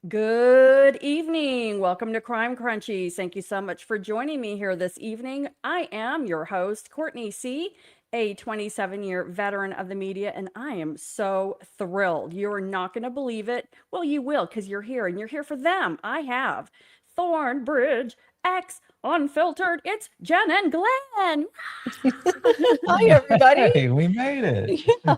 Good evening. Welcome to Crime Crunchies. Thank you so much for joining me here this evening. I am your host, Courtney C., a 27-year veteran of the media, and I am so thrilled. You're not going to believe it. Well, you will because you're here, and you're here for them. I have Thornbridge X Unfiltered. It's Jen and Glen. Hi, everybody. Hey, we made it. Yeah.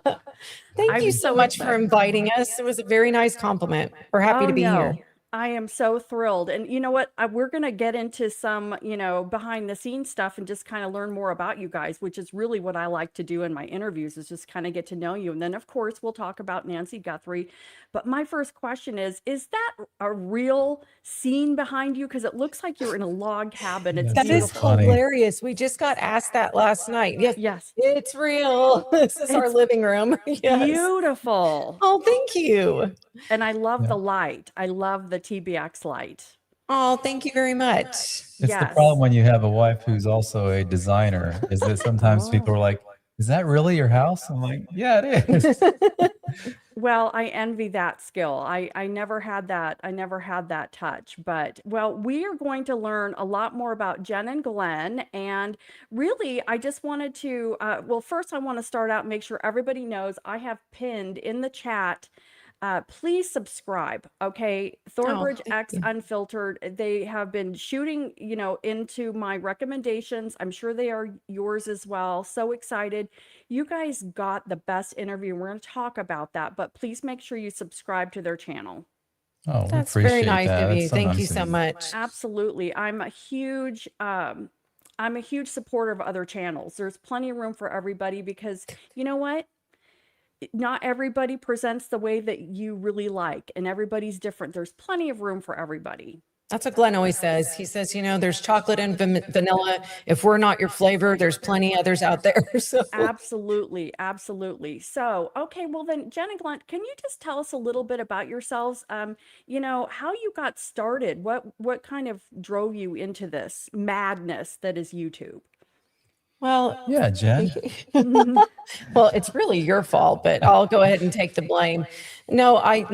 Thank I'm you so so much for excited. inviting us. It was a very nice compliment. We're happy to be here. I am so thrilled. And you know what? We're going to get into some, behind the scenes stuff and just kind of learn more about you guys, which is really what I like to do in my interviews is just kind of get to know you. And then, of course, we'll talk about Nancy Guthrie. But my first question is that a real scene behind you? Because it looks like you're in a log cabin. It's That That is beautiful. funny. hilarious. We just got asked that last night. Yes, Yes. it's real. This is our It's living room. Yes. Beautiful. Oh, thank you. And I love Yeah. the light. I love the TBX light. Oh, thank you very much. It's the Yes. problem when you have a wife who's also a designer, is that sometimes people are like, is that really your house? I'm like, yeah, it is. Well, I envy that skill. I never had that. I never had that touch. But well, we are going to learn a lot more about Jen and Glen. And really, I just wanted to, well, first I want to start out and make sure everybody knows I have pinned in the chat. Please subscribe. Okay. Thornbridge thank X you. Unfiltered. They have been shooting, into my recommendations. I'm sure they are yours as well. So excited. You guys got the best interview. We're going to talk about that, but please make sure you subscribe to their channel. Oh, we That's appreciate very nice that. of That's you. so Thank you nice of so much. Absolutely. I'm a huge supporter of other channels. There's plenty of room for everybody because you know what? Not everybody presents the way that you really like, and everybody's different. There's plenty of room for everybody. That's what Glenn always says. He says, there's chocolate and vanilla. If we're not your flavor, there's plenty others out there. So Absolutely, absolutely. So, okay, well then, Jen and Glen, can you just tell us a little bit about yourselves? How you got started, what kind of drove you into this madness that is YouTube? Well, Yeah, Jen. well, it's really your fault, but I'll go ahead and take the blame. No, I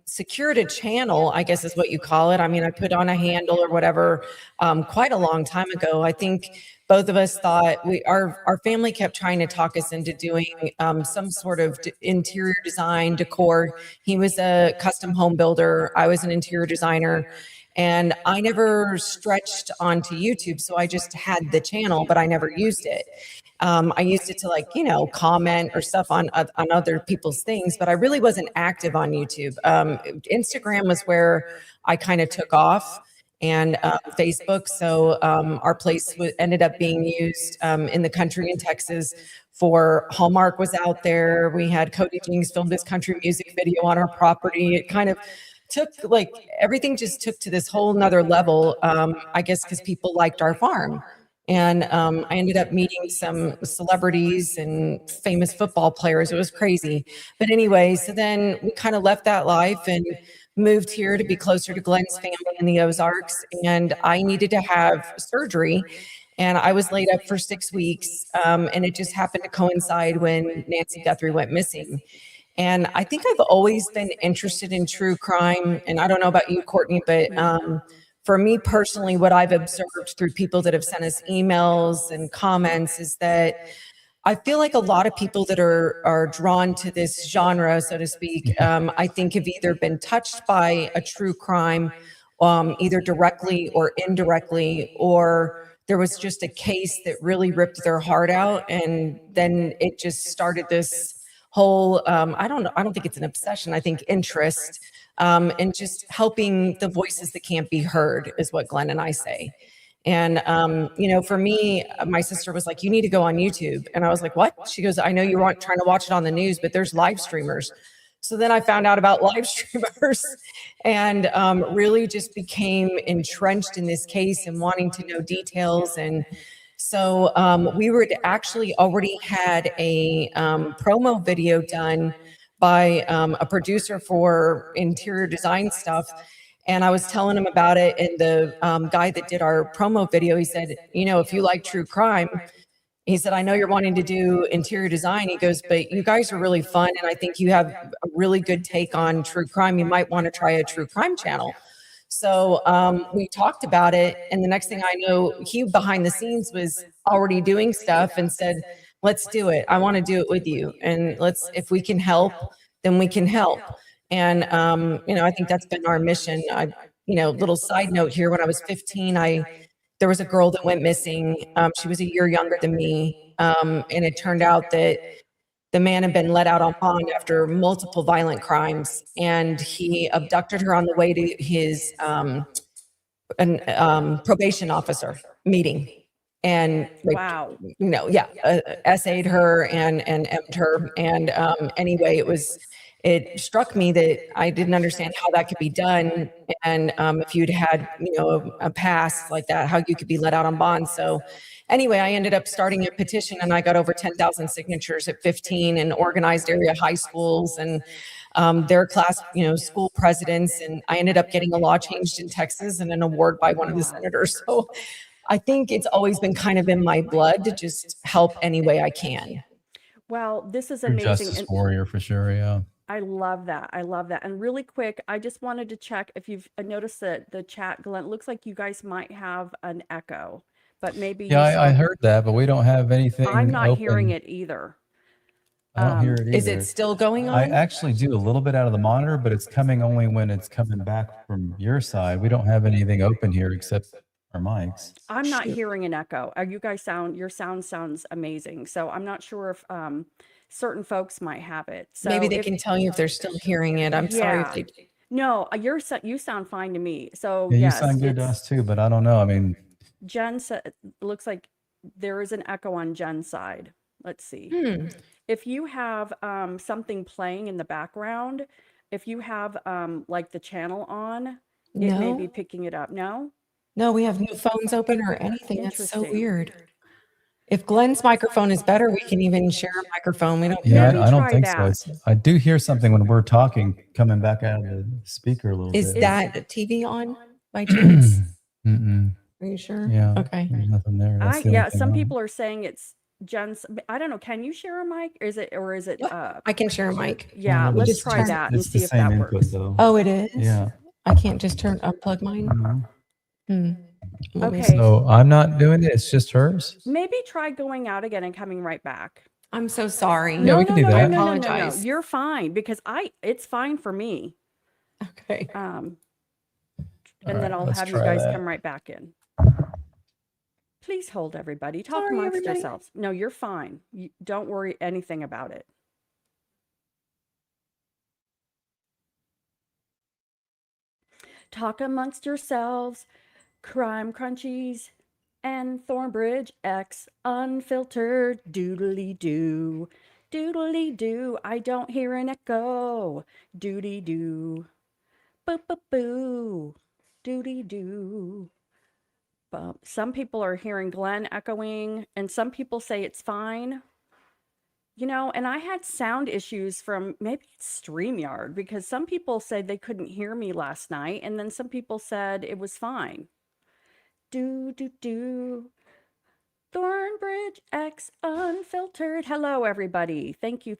secured a channel, I guess is what you call it. I mean, I put on a handle or whatever, quite a long time ago. I think both of us thought our family kept trying to talk us into doing some sort of interior design, decor. He was a custom home builder. I was an interior designer. And I never stretched onto YouTube. So I just had the channel, but I never used it. I used it to comment or stuff on other people's things, but I really wasn't active on YouTube. Instagram was where I kind of took off, and Facebook. So our place ended up being used in the country in Texas for Hallmark was out there. We had Cody Jinks filmed this country music video on our property. It kind of took everything just took to this whole nother level, I guess, because people liked our farm. And I ended up meeting some celebrities and famous football players. It was crazy. But anyway, so then we kind of left that life and moved here to be closer to Glenn's family in the Ozarks. And I needed to have surgery. And I was laid up for 6 weeks. And it just happened to coincide when Nancy Guthrie went missing. And I think I've always been interested in true crime. And I don't know about you, Courtney, but for me personally, what I've observed through people that have sent us emails and comments is that I feel like a lot of people that are drawn to this genre, so to speak, I think have either been touched by a true crime, either directly or indirectly, or there was just a case that really ripped their heart out. And then it just started this whole, I don't think it's an obsession. I think interest, and just helping the voices that can't be heard is what Glenn and I say. And, for me, my sister was like, you need to go on YouTube. And I was like, what? She goes, I know you weren't trying to watch it on the news, but there's live streamers. So then I found out about live streamers and really just became entrenched in this case and wanting to know details. And so we were actually already had a promo video done by a producer for interior design stuff. And I was telling him about it. And the guy that did our promo video, he said, if you like true crime, he said, I know you're wanting to do interior design. He goes, but you guys are really fun. And I think you have a really good take on true crime. You might want to try a true crime channel. So we talked about it. And the next thing I know, he behind the scenes was already doing stuff and said, let's do it. I want to do it with you. And if we can help, then we can help. And, I think that's been our mission. Little side note here, when I was 15, there was a girl that went missing. She was a year younger than me. And it turned out that the man had been let out on bond after multiple violent crimes, and he abducted her on the way to his probation officer meeting. And Wow. essayed her and M'd her. And anyway, it struck me that I didn't understand how that could be done. And if you'd had, a past like that, how you could be let out on bond. So anyway, I ended up starting a petition, and I got over 10,000 signatures at 15 and organized area high schools and their class, school presidents. And I ended up getting a law changed in Texas and an award by one of the senators. So I think it's always been kind of in my blood to just help any way I can. Well, this is You're a amazing. justice warrior for sure. Yeah. I love that. I love that. And really quick, I just wanted to check if you've noticed that the chat, Glenn, looks like you guys might have an echo, but maybe. Yeah, I heard that, but we don't have anything. I'm not open. hearing it either. I don't hear it either. Is it still going on? I actually do a little bit out of the monitor, but it's coming only when it's coming back from your side. We don't have anything open here except our mics. I'm not hearing an echo. You guys your sound sounds amazing. So I'm not sure if certain folks might have it. So maybe they can tell you if they're still hearing it. I'm sorry if they. No, you sound fine to me. So Yeah, yes, you sound good to us too, but I don't know. I mean, Jen said, looks like there is an echo on Jen's side. Let's see. If you have something playing in the background, if you have like the channel on, it may be picking it up. No, we have no phones open or anything. That's so weird. If Glenn's microphone is better, we can even share a microphone. We don't. Yeah, I don't think so. I do hear something when we're talking coming back out of the speaker a little bit. Is that the TV on by chance? Mm-mm. Are you sure? Yeah. Okay. There's nothing there. That's the only thing some on. people are saying it's Jen's. I don't know. Can you share a mic? Is it? I can share a mic. Yeah, No, let's it's try just- that and it's see the if same that input, works. though. Oh, it is? Yeah. I can't just unplug mine. Mhm. Okay. So I'm not doing it. It's just hers. Maybe try going out again and coming right back. I'm so sorry. Yeah, we can do that. I No. apologize. You're fine because it's fine for me. Okay. And All then right, I'll let's have you try guys that. come right back in. Please hold, everybody. Talk Sorry, amongst everybody. yourselves. No, you're fine. Don't worry anything about it. Talk amongst yourselves. Crime Crunchies and Thornbridge X Unfiltered. Doodly doo. Doodly doo. I don't hear an echo. Doody doo. Boo boo boo. Doody doo. Some people are hearing Glenn echoing, and some people say it's fine. And I had sound issues from maybe it's StreamYard because some people said they couldn't hear me last night, and then some people said it was fine. Do. Thornbridge X Unfiltered. Hello, everybody. Thank you.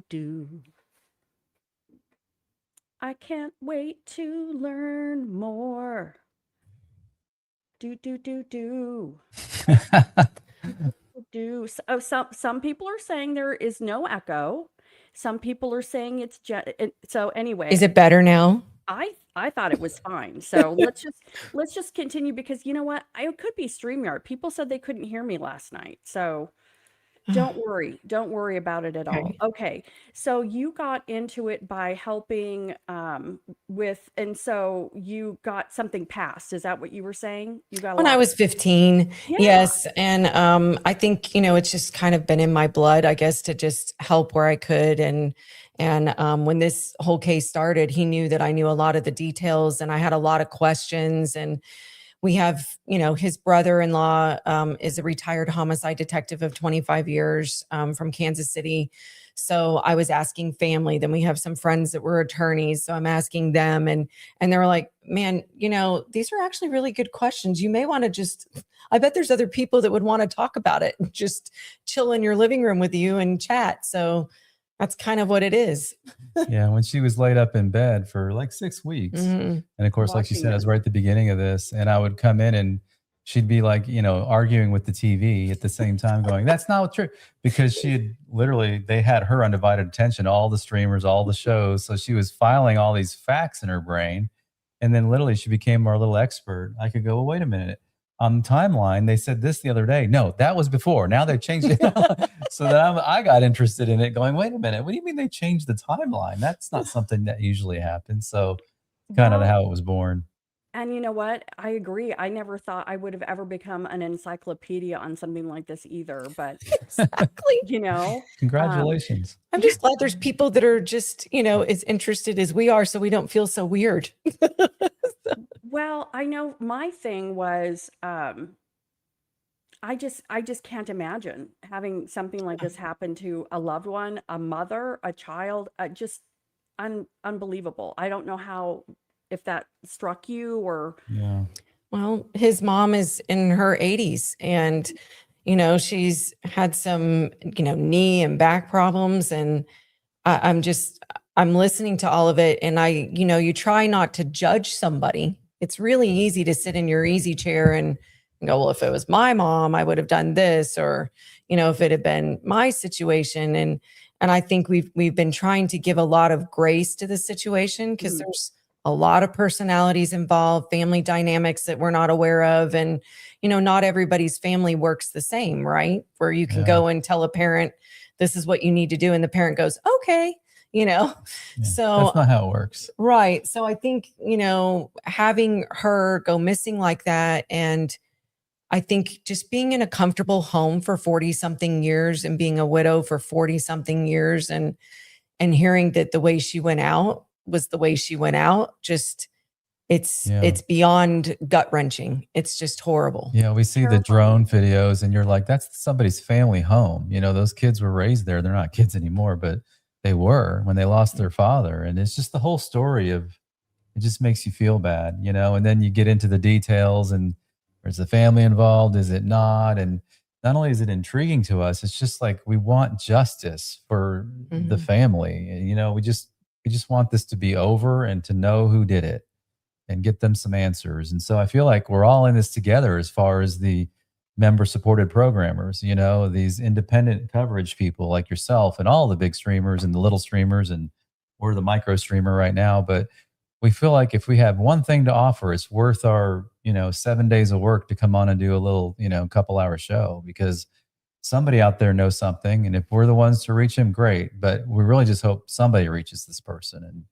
Do. I can't wait to learn more. Do. Some people are saying there is no echo. Some people are saying it's so anyway. Is it better now? I thought it was fine. So let's just continue because you know what? It could be StreamYard. People said they couldn't hear me last night. So don't worry about it at all. Okay. So you got into it by helping and so you got something passed. Is that what you were saying? You got When I was 15. Yeah. Yes. And I think, it's just kind of been in my blood, I guess, to just help where I could. And when this whole case started, he knew that I knew a lot of the details and I had a lot of questions. And we have, his brother-in-law is a retired homicide detective of 25 years from Kansas City. So I was asking family. Then we have some friends that were attorneys. So I'm asking them, and they were like, man, these are actually really good questions. You may want to I bet there's other people that would want to talk about it, just chill in your living room with you and chat. So that's kind of what it is. Yeah. When she was laid up in bed for like 6 weeks. Mm-hmm. And of course, like you said, I was right at the beginning of this, and I would come in and she'd be like, arguing with the TV at the same time going, that's not true. Because they had her undivided attention, all the streamers, all the shows. So she was filing all these facts in her brain. And then literally she became our little expert. I could go, well, wait a minute. On the timeline, they said this the other day. No, that was before. Now they've changed it. So then I got interested in it going, wait a minute. What do you mean they changed the timeline? That's not something that usually happens. So kind of how it was born. And you know what? I agree. I never thought I would have ever become an encyclopedia on something like this either. But exactly, congratulations. I'm just glad there's people that are just, as interested as we are, so we don't feel so weird. Well, I know my thing was, I just can't imagine having something like this happen to a loved one, a mother, a child, just unbelievable. I don't know if that struck you or. Yeah. Well, his mom is in her 80s and, she's had some, knee and back problems. And I'm listening to all of it. And you try not to judge somebody. It's really easy to sit in your easy chair and go, well, if it was my mom, I would have done this, or, if it had been my situation. And I think we've been trying to give a lot of grace to the situation because there's a lot of personalities involved, family dynamics that we're not aware of. And, not everybody's family works the same, right? Where you can go and tell a parent, this is what you need to do. And the parent goes, okay, so that's not how it works. Right. So I think, having her go missing like that, and I think just being in a comfortable home for 40 something years and being a widow for 40 something years and hearing that the way she went out was the way she went out, just it's beyond gut wrenching. It's just horrible. Yeah. We see the drone videos and you're like, that's somebody's family home. Those kids were raised there. They're not kids anymore, but they were when they lost their father. And it's just the whole story it just makes you feel bad, and then you get into the details and is the family involved? Is it not? And not only is it intriguing to us, it's just like, we want justice for the family. We just want this to be over and to know who did it and get them some answers. And so I feel like we're all in this together as far as the member supported programmers, these independent coverage people like yourself and all the big streamers and the little streamers, and we're the micro streamer right now. But we feel like if we have one thing to offer, it's worth our, 7 days of work to come on and do a little, couple hour show, because somebody out there knows something. And if we're the ones to reach him, great. But we really just hope somebody reaches this person and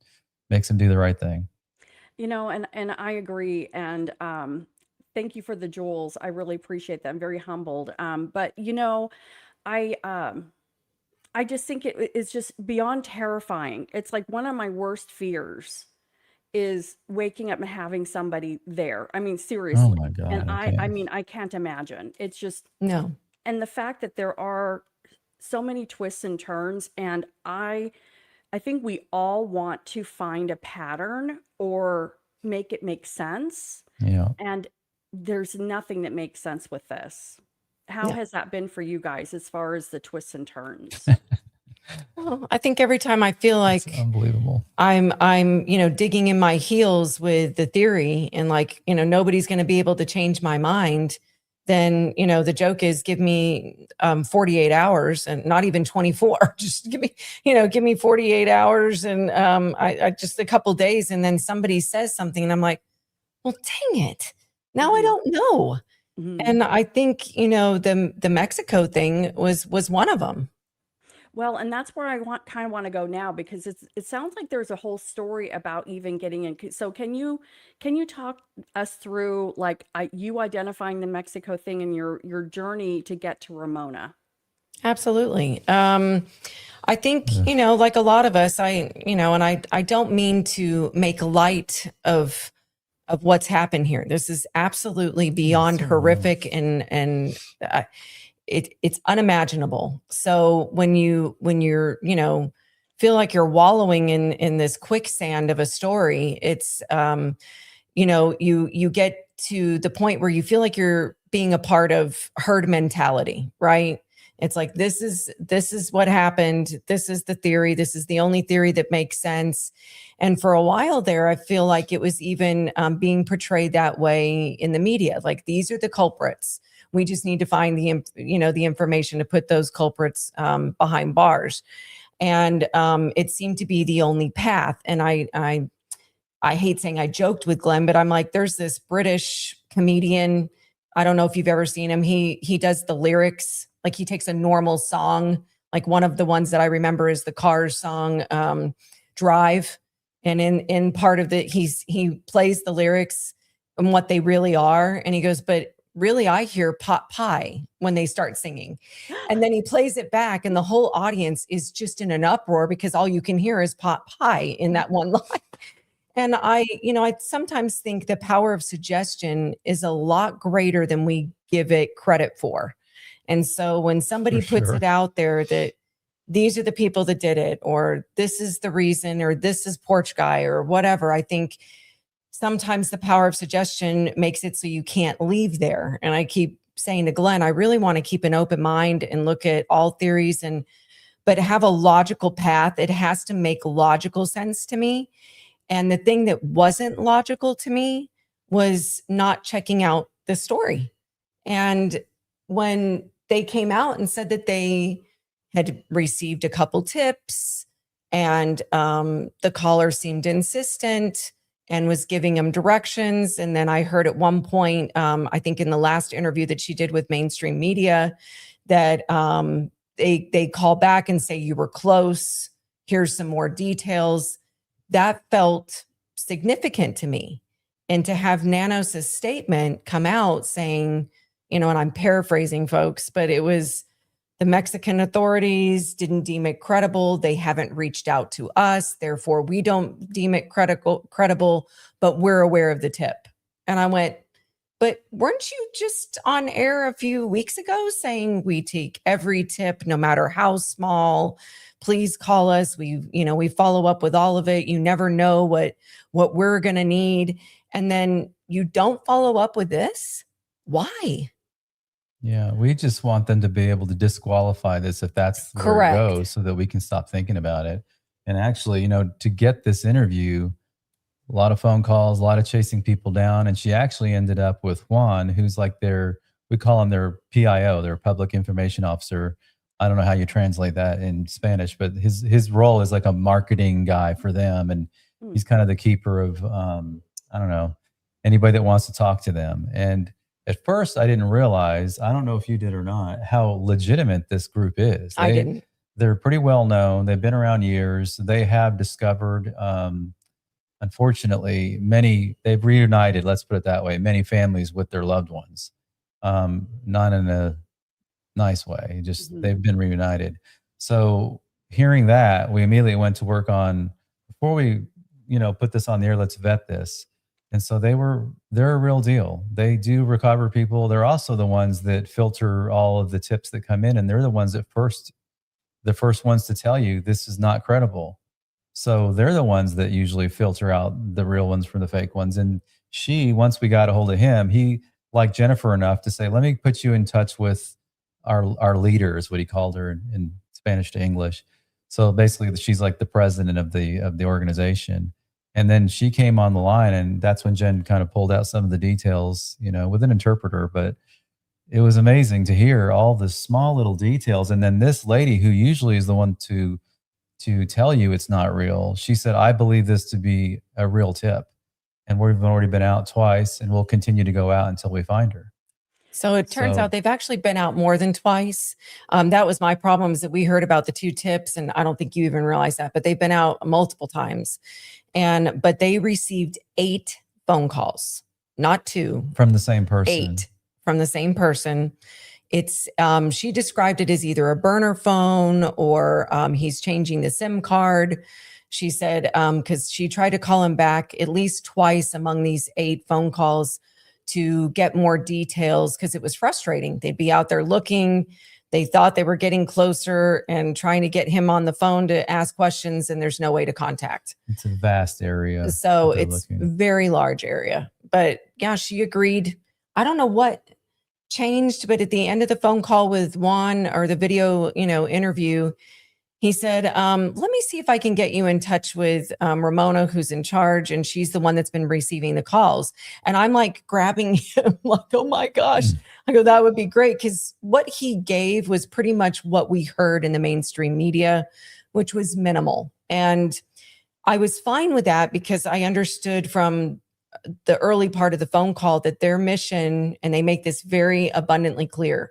makes him do the right thing. And I agree. And, thank you for the jewels. I really appreciate that. I'm very humbled. But I just think it is just beyond terrifying. It's like one of my worst fears is waking up and having somebody there. I mean, seriously. Oh my God. And okay. I can't imagine. It's just No. And the fact that there are so many twists and turns, and I think we all want to find a pattern or make it make sense. Yeah. And there's nothing that makes sense with this. How has that been for you guys as far as the twists and turns? Well, I think every time I feel like It's unbelievable. I'm digging in my heels with the theory and nobody's going to be able to change my mind, then, the joke is give me 48 hours and not even 24. Just give me 48 hours and I just a couple days, and then somebody says something and I'm like, well, dang it. Now I don't know. And I think, the Mexico thing was one of them. Well, and that's where I kind of want to go now, because it sounds like there's a whole story about even getting in. So can you talk us through you identifying the Mexico thing and your journey to get to Ramona? Absolutely. I think, like a lot of us, and I don't mean to make light of of what's happened here. This is absolutely beyond so horrific, and it's unimaginable. So when you're, you know, feel like you're wallowing in this quicksand of a story, it's you know, you get to the point where you feel like you're being a part of herd mentality, right? It's like, this is what happened. This is the theory. This is the only theory that makes sense. And for a while there, I feel like it was even being portrayed that way in the media. Like, these are the culprits. We just need to find the information to put those culprits behind bars. And it seemed to be the only path. And I hate saying I joked with Glenn, but I'm like, there's this British comedian. I don't know if you've ever seen him. He does the lyrics. Like, he takes a normal song. Like, one of the ones that I remember is the Cars song, Drive. And in part of it, he plays the lyrics and what they really are. And he goes, but really, I hear pot pie when they start singing. And then he plays it back, and the whole audience is just in an uproar because all you can hear is pot pie in that one line. And I sometimes think the power of suggestion is a lot greater than we give it credit for. And so when somebody puts it out there that these are the people that did it, or this is the reason, or this is Porch Guy, or whatever, I think sometimes the power of suggestion makes it so you can't leave there. And I keep saying to Glenn, I really want to keep an open mind and look at all theories, but have a logical path. It has to make logical sense to me. And the thing that wasn't logical to me was not checking out the story. And when they came out and said that they had received a couple tips, and the caller seemed insistent and was giving them directions. And then I heard at one point, I think in the last interview that she did with mainstream media, that they call back and say, you were close. Here's some more details. That felt significant to me. And to have Nanos' statement come out saying, you know, and I'm paraphrasing, folks, but it was, the Mexican authorities didn't deem it credible. They haven't reached out to us. Therefore, we don't deem it credible, but we're aware of the tip. And I went, but weren't you just on air a few weeks ago saying we take every tip, no matter how small? Please call us. We follow up with all of it. You never know what we're going to need. And then you don't follow up with this. Why? Yeah, we just want them to be able to disqualify this if that's where Correct. it goes, so that we can stop thinking about it. And actually, you know, to get this interview, a lot of phone calls, a lot of chasing people down. And she actually ended up with Juan, who's like we call him their PIO, their public information officer. I don't know how you translate that in Spanish, but his role is like a marketing guy for them. And he's kind of the keeper of, I don't know, anybody that wants to talk to them. And at first, I didn't realize, I don't know if you did or not, how legitimate this group is. I didn't. They're pretty well known. They've been around years. They have discovered, unfortunately, they've reunited, let's put it that way, many families with their loved ones. Not in a nice way, just they've been reunited. So hearing that, we immediately went to work on, before we, put this on the air, let's vet this. And so they're a real deal. They do recover people. They're also the ones that filter all of the tips that come in. And they're the ones the first ones to tell you this is not credible. So they're the ones that usually filter out the real ones from the fake ones. And once we got a hold of him, he liked Jennifer enough to say, let me put you in touch with our leader, is what he called her in Spanish to English. So basically she's like the president of the organization. And then she came on the line, and that's when Jen kind of pulled out some of the details, with an interpreter. But it was amazing to hear all the small little details. And then this lady, who usually is the one to tell you it's not real, she said, I believe this to be a real tip. And we've already been out twice, and we'll continue to go out until we find her. So it turns out they've actually been out more than twice. That was my problem, is that we heard about the 2 tips, and I don't think you even realize that, but they've been out multiple times. But they received 8 phone calls, not 2. From the same person. 8 from the same person. It's she described it as either a burner phone or he's changing the SIM card. She said because she tried to call him back at least twice among these 8 phone calls to get more details because it was frustrating. They'd be out there looking. They thought they were getting closer and trying to get him on the phone to ask questions, and there's no way to contact. It's a vast area. So it's a very large area. But yeah, she agreed. I don't know what changed, but at the end of the phone call with Juan, or the video, interview, he said, let me see if I can get you in touch with Ramona, who's in charge, and she's the one that's been receiving the calls. And I'm like grabbing him like, oh my gosh. I go, that would be great. Because what he gave was pretty much what we heard in the mainstream media, which was minimal. And I was fine with that because I understood from the early part of the phone call that their mission, and they make this very abundantly clear,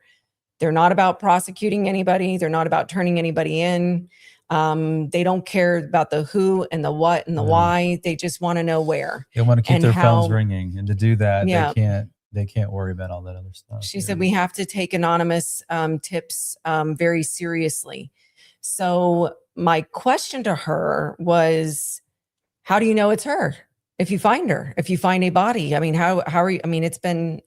they're not about prosecuting anybody. They're not about turning anybody in. They don't care about the who and the what and the why. They just want to know where. They want to keep their phones ringing, and to do that, they can't worry about all that other stuff. She said we have to take anonymous tips very seriously. So my question to her was, how do you know it's her? If you find her, if you find a body, I mean, how are you? I mean, it's been,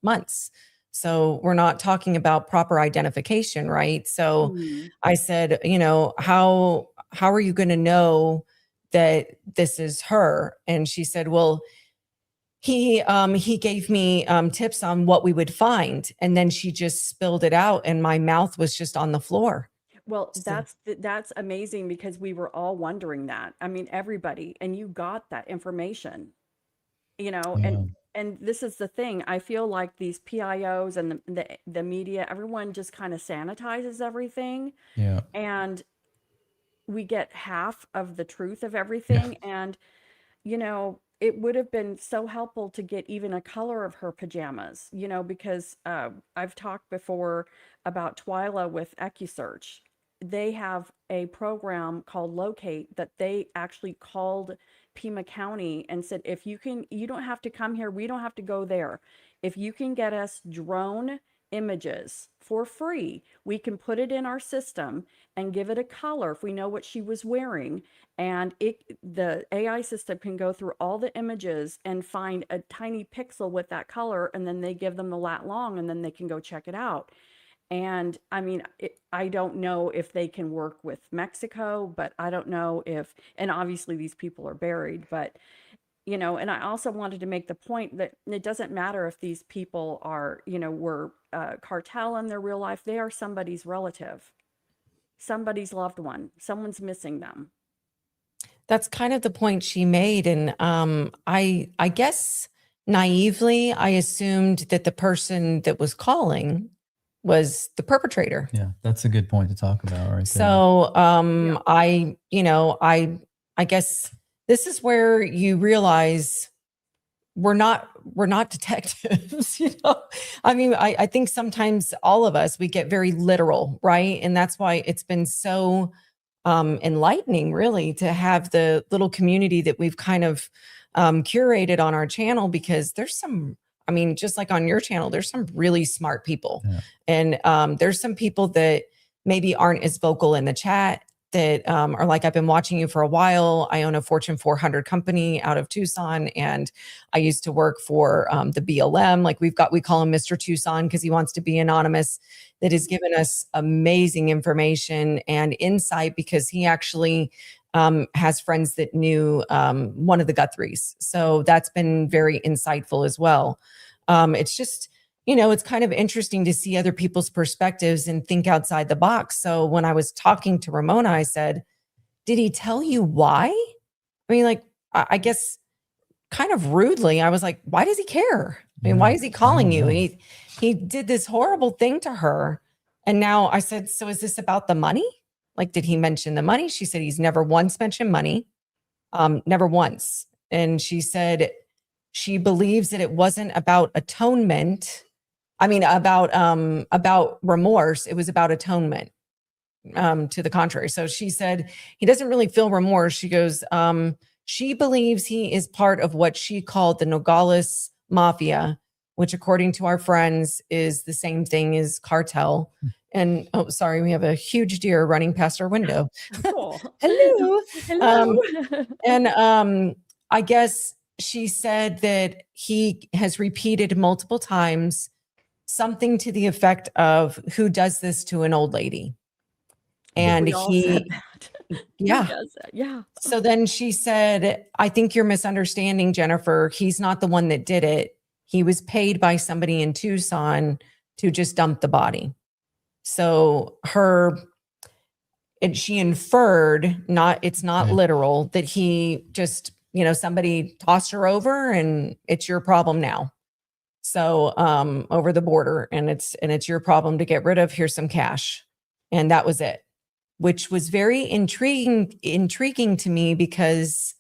months. So we're not talking about proper identification, right? So I said, how are you going to know that this is her? And she said, well, he gave me tips on what we would find. And then she just spilled it out and my mouth was just on the floor. Well, that's amazing because we were all wondering that. I mean, everybody, and you got that information, and this is the thing. I feel like these PIOs and the media, everyone just kind of sanitizes everything. Yeah. And we get half of the truth of everything. Yeah. And, it would have been so helpful to get even a color of her pajamas, because I've talked before about Twyla with EcuSearch. They have a program called Locate that they actually called Pima County and said, if you don't have to come here. We don't have to go there. If you can get us drone images for free, we can put it in our system and give it a color if we know what she was wearing. And the AI system can go through all the images and find a tiny pixel with that color. And then they give them the lat long and then they can go check it out. And I mean, I don't know if they can work with Mexico, but I don't know if, and obviously these people are buried, but, and I also wanted to make the point that it doesn't matter if these people are, were cartel in their real life. They are somebody's relative, somebody's loved one, someone's missing them. That's kind of the point she made. And I guess naively, I assumed that the person that was calling was the perpetrator. Yeah, that's a good point to talk about, right? So I guess this is where you realize we're not detectives. I mean, I think sometimes all of us, we get very literal, right? And that's why it's been so enlightening, really, to have the little community that we've kind of curated on our channel, because there's some, I mean, just like on your channel, there's some really smart people. Yeah. And there's some people that maybe aren't as vocal in the chat that are like, I've been watching you for a while. I own a Fortune 400 company out of Tucson, and I used to work for the BLM. Like we call him Mr. Tucson because he wants to be anonymous, that has given us amazing information and insight because he actually has friends that knew one of the Guthries. So that's been very insightful as well. It's just, it's kind of interesting to see other people's perspectives and think outside the box. So when I was talking to Ramona, I said, did he tell you why? I mean, like, I guess kind of rudely, I was like, why does he care? I mean, why is he calling you? He did this horrible thing to her. And now I said, so is this about the money? Like, did he mention the money? She said he's never once mentioned money, never once. And she said she believes that it wasn't about atonement. I mean, about remorse. It was about atonement, to the contrary. So she said he doesn't really feel remorse. She goes, she believes he is part of what she called the Nogales Mafia, which according to our friends is the same thing as cartel. And oh, sorry, we have a huge deer running past our window. Cool. Hello. Hello. And I guess she said that he has repeated multiple times something to the effect of, who does this to an old lady? And We all said that. yeah. Who does that? Yeah. So then she said, I think you're misunderstanding, Jennifer. He's not the one that did it. He was paid by somebody in Tucson to just dump the body. So she inferred, it's not literal, that he just, somebody tossed her over and it's your problem now. So over the border, and it's your problem to get rid of. Here's some cash. And that was it, which was very intriguing to me, because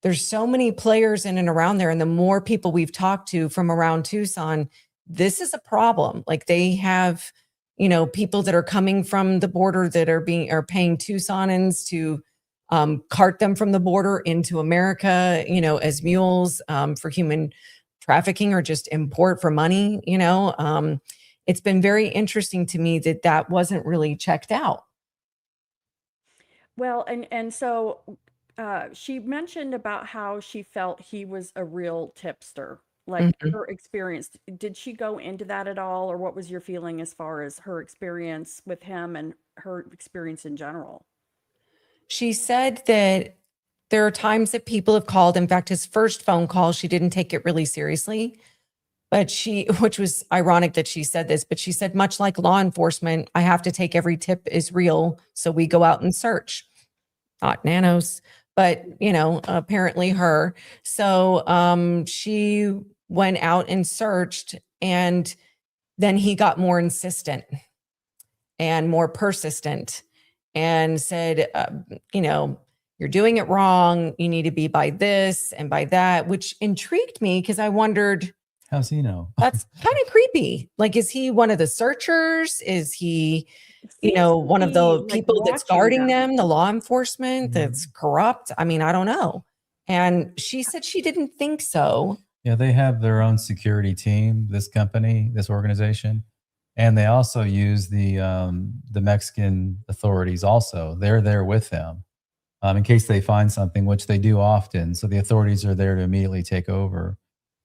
there's so many players in and around there. And the more people we've talked to from around Tucson, this is a problem. Like, they have, people that are coming from the border that are paying Tucsonans to cart them from the border into America, as mules for human trafficking, or just import for money. It's been very interesting to me that wasn't really checked out. Well, and so she mentioned about how she felt he was a real tipster, like her experience. Did she go into that at all, or what was your feeling as far as her experience with him and her experience in general? She said that there are times that people have called. In fact, his first phone call, she didn't take it really seriously. But which was ironic that she said this, but she said, much like law enforcement, I have to take every tip is real. So we go out and search. Not Nanos, but, apparently her. So she went out and searched, and then he got more insistent and more persistent and said, you're doing it wrong. You need to be by this and by that, which intrigued me, because I wondered, how's he know? That's kind of creepy. Like, is he one of the searchers? Is he, one of the people that's guarding them, the law enforcement that's corrupt? I mean, I don't know. And she said she didn't think so. Yeah, they have their own security team, this company, this organization. And they also use the Mexican authorities also. They're there with them in case they find something, which they do often. So the authorities are there to immediately take over.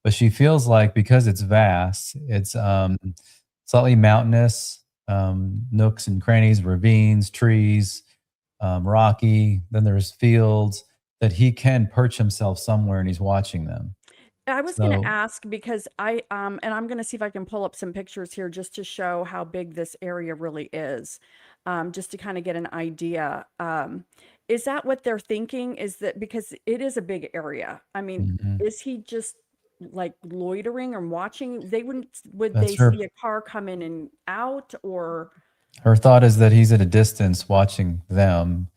But she feels like, because it's vast, it's slightly mountainous, nooks and crannies, ravines, trees, rocky. Then there's fields, that he can perch himself somewhere and he's watching them. I was going to ask, because and I'm going to see if I can pull up some pictures here just to show how big this area really is, just to kind of get an idea. Is that what they're thinking? Is that because it is a big area? I mean, is he just like loitering or watching? Would they see a car come in and out? Or her thought is that he's at a distance watching them.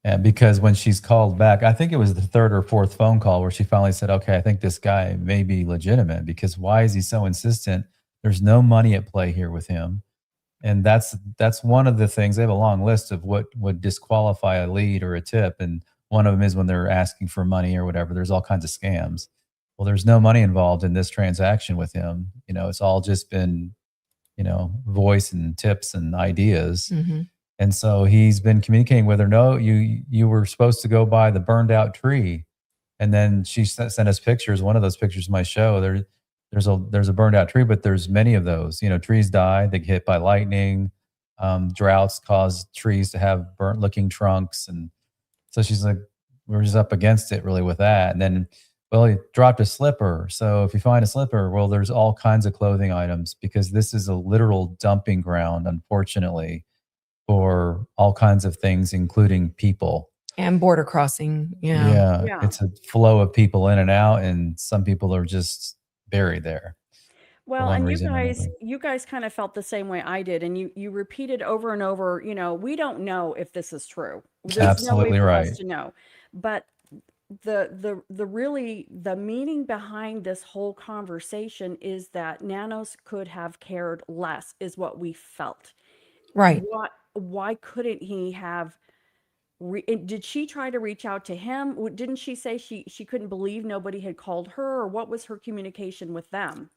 And because when she's called back, I think it was the third or fourth phone call where she finally said, okay, I think this guy may be legitimate, because why is he so insistent? There's no money at play here with him. And that's one of the things. They have a long list of what would disqualify a lead or a tip. And one of them is when they're asking for money or whatever. There's all kinds of scams. Well, there's no money involved in this transaction with him. It's all just been, voice and tips and ideas. And so he's been communicating with her. No, you were supposed to go by the burned out tree. And then she sent us pictures. One of those pictures might show there's a burned out tree, but there's many of those. Trees die, they get hit by lightning. Droughts cause trees to have burnt looking trunks. And so she's like, we're just up against it really with that. And then, well, he dropped a slipper. So if you find a slipper, well, there's all kinds of clothing items, because this is a literal dumping ground, unfortunately, for all kinds of things, including people. And border crossing. Yeah. It's a flow of people in and out, and some people are just buried there. Well, and you guys kind of felt the same way I did. And you repeated over and over, we don't know if this is true. There's absolutely no way for right us to know. But the meaning behind this whole conversation is that Nanos could have cared less, is what we felt. Right. Why couldn't he have? Did she try to reach out to him? Didn't she say she couldn't believe nobody had called her, or what was her communication with them?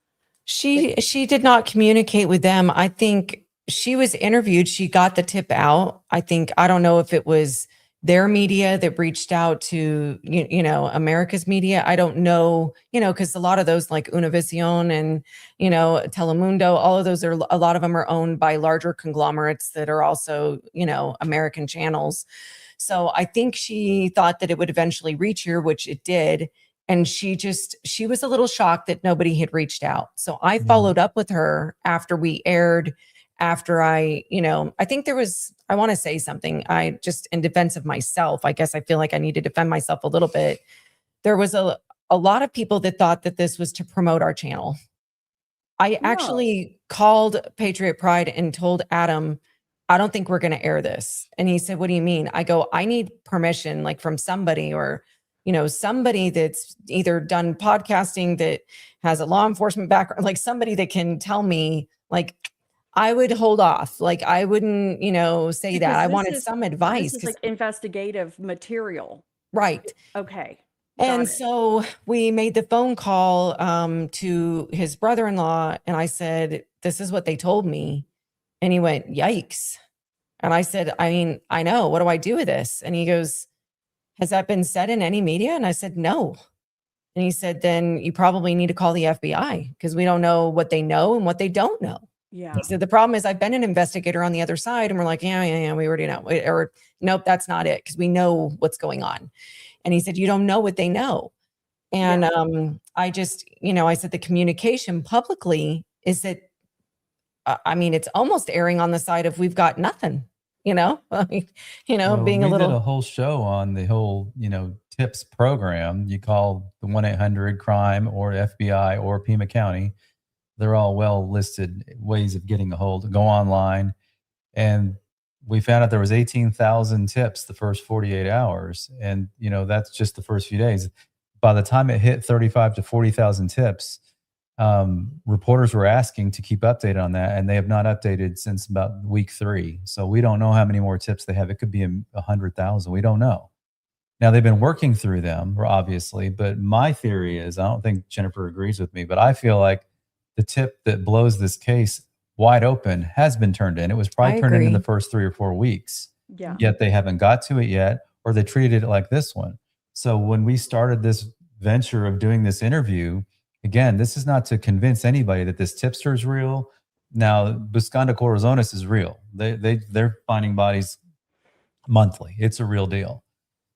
She did not communicate with them. I think she was interviewed. She got the tip out. I don't know if it was their media that reached out to, America's media. I don't know, because a lot of those like Univision and, Telemundo, all of those a lot of them are owned by larger conglomerates that are also, American channels. So I think she thought that it would eventually reach her, which it did. And she was a little shocked that nobody had reached out. So I followed up with her after we aired, after I think I want to say something. I just, in defense of myself, I guess I feel like I need to defend myself a little bit. There was a lot of people that thought that this was to promote our channel. I actually called Patriot Pride and told Adam, I don't think we're going to air this. And he said, what do you mean? I go, I need permission, like from somebody, or somebody that's either done podcasting, that has a law enforcement background, like somebody that can tell me, like, I would hold off. Like, I wouldn't, say Because that. I this wanted is- some advice. This is like investigative material. Right. Okay. And so we made the phone call to his brother-in-law, and I said, this is what they told me. And he went, yikes. And I said, I mean, I know, what do I do with this? And he goes, has that been said in any media? And I said, no. And he said, then you probably need to call the FBI, because we don't know what they know and what they don't know. Yeah. He said, the problem is I've been an investigator on the other side. And we're like, yeah, we already know. Or nope, that's not it, because we know what's going on. And he said, you don't know what they know. And I just, I said, the communication publicly is that, it's almost erring on the side of we've got nothing. Well, Well, being a we little. did a whole show on the whole, tips program. You call the 1-800-CRIME or FBI or Pima County. They're all well listed ways of getting a hold. Go online. And we found out there was 18,000 tips the first 48 hours. And, that's just the first few days. By the time it hit 35 to 40,000 tips, reporters were asking to keep updated on that, and they have not updated since about week 3. So we don't know how many more tips they have. It could be 100,000. We don't know. Now, they've been working through them, obviously, but my theory is, I don't think Jennifer agrees with me, but I feel like the tip that blows this case wide open has been turned in. It was probably turned in the first 3 or 4 weeks. Yeah. Yet they haven't got to it yet, or they treated it like this one. So when we started this venture of doing this interview, again, this is not to convince anybody that this tipster is real. Now, Buscando Corazones is real. They're finding bodies monthly. It's a real deal.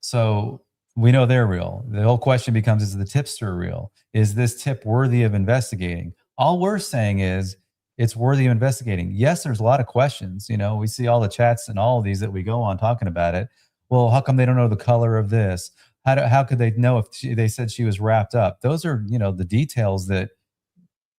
So we know they're real. The whole question becomes, is the tipster real? Is this tip worthy of investigating? All we're saying is it's worthy of investigating. Yes, there's a lot of questions. We see all the chats and all of these that we go on talking about it. Well, how come they don't know the color of this? How could they know if they said she was wrapped up? Those are, the details that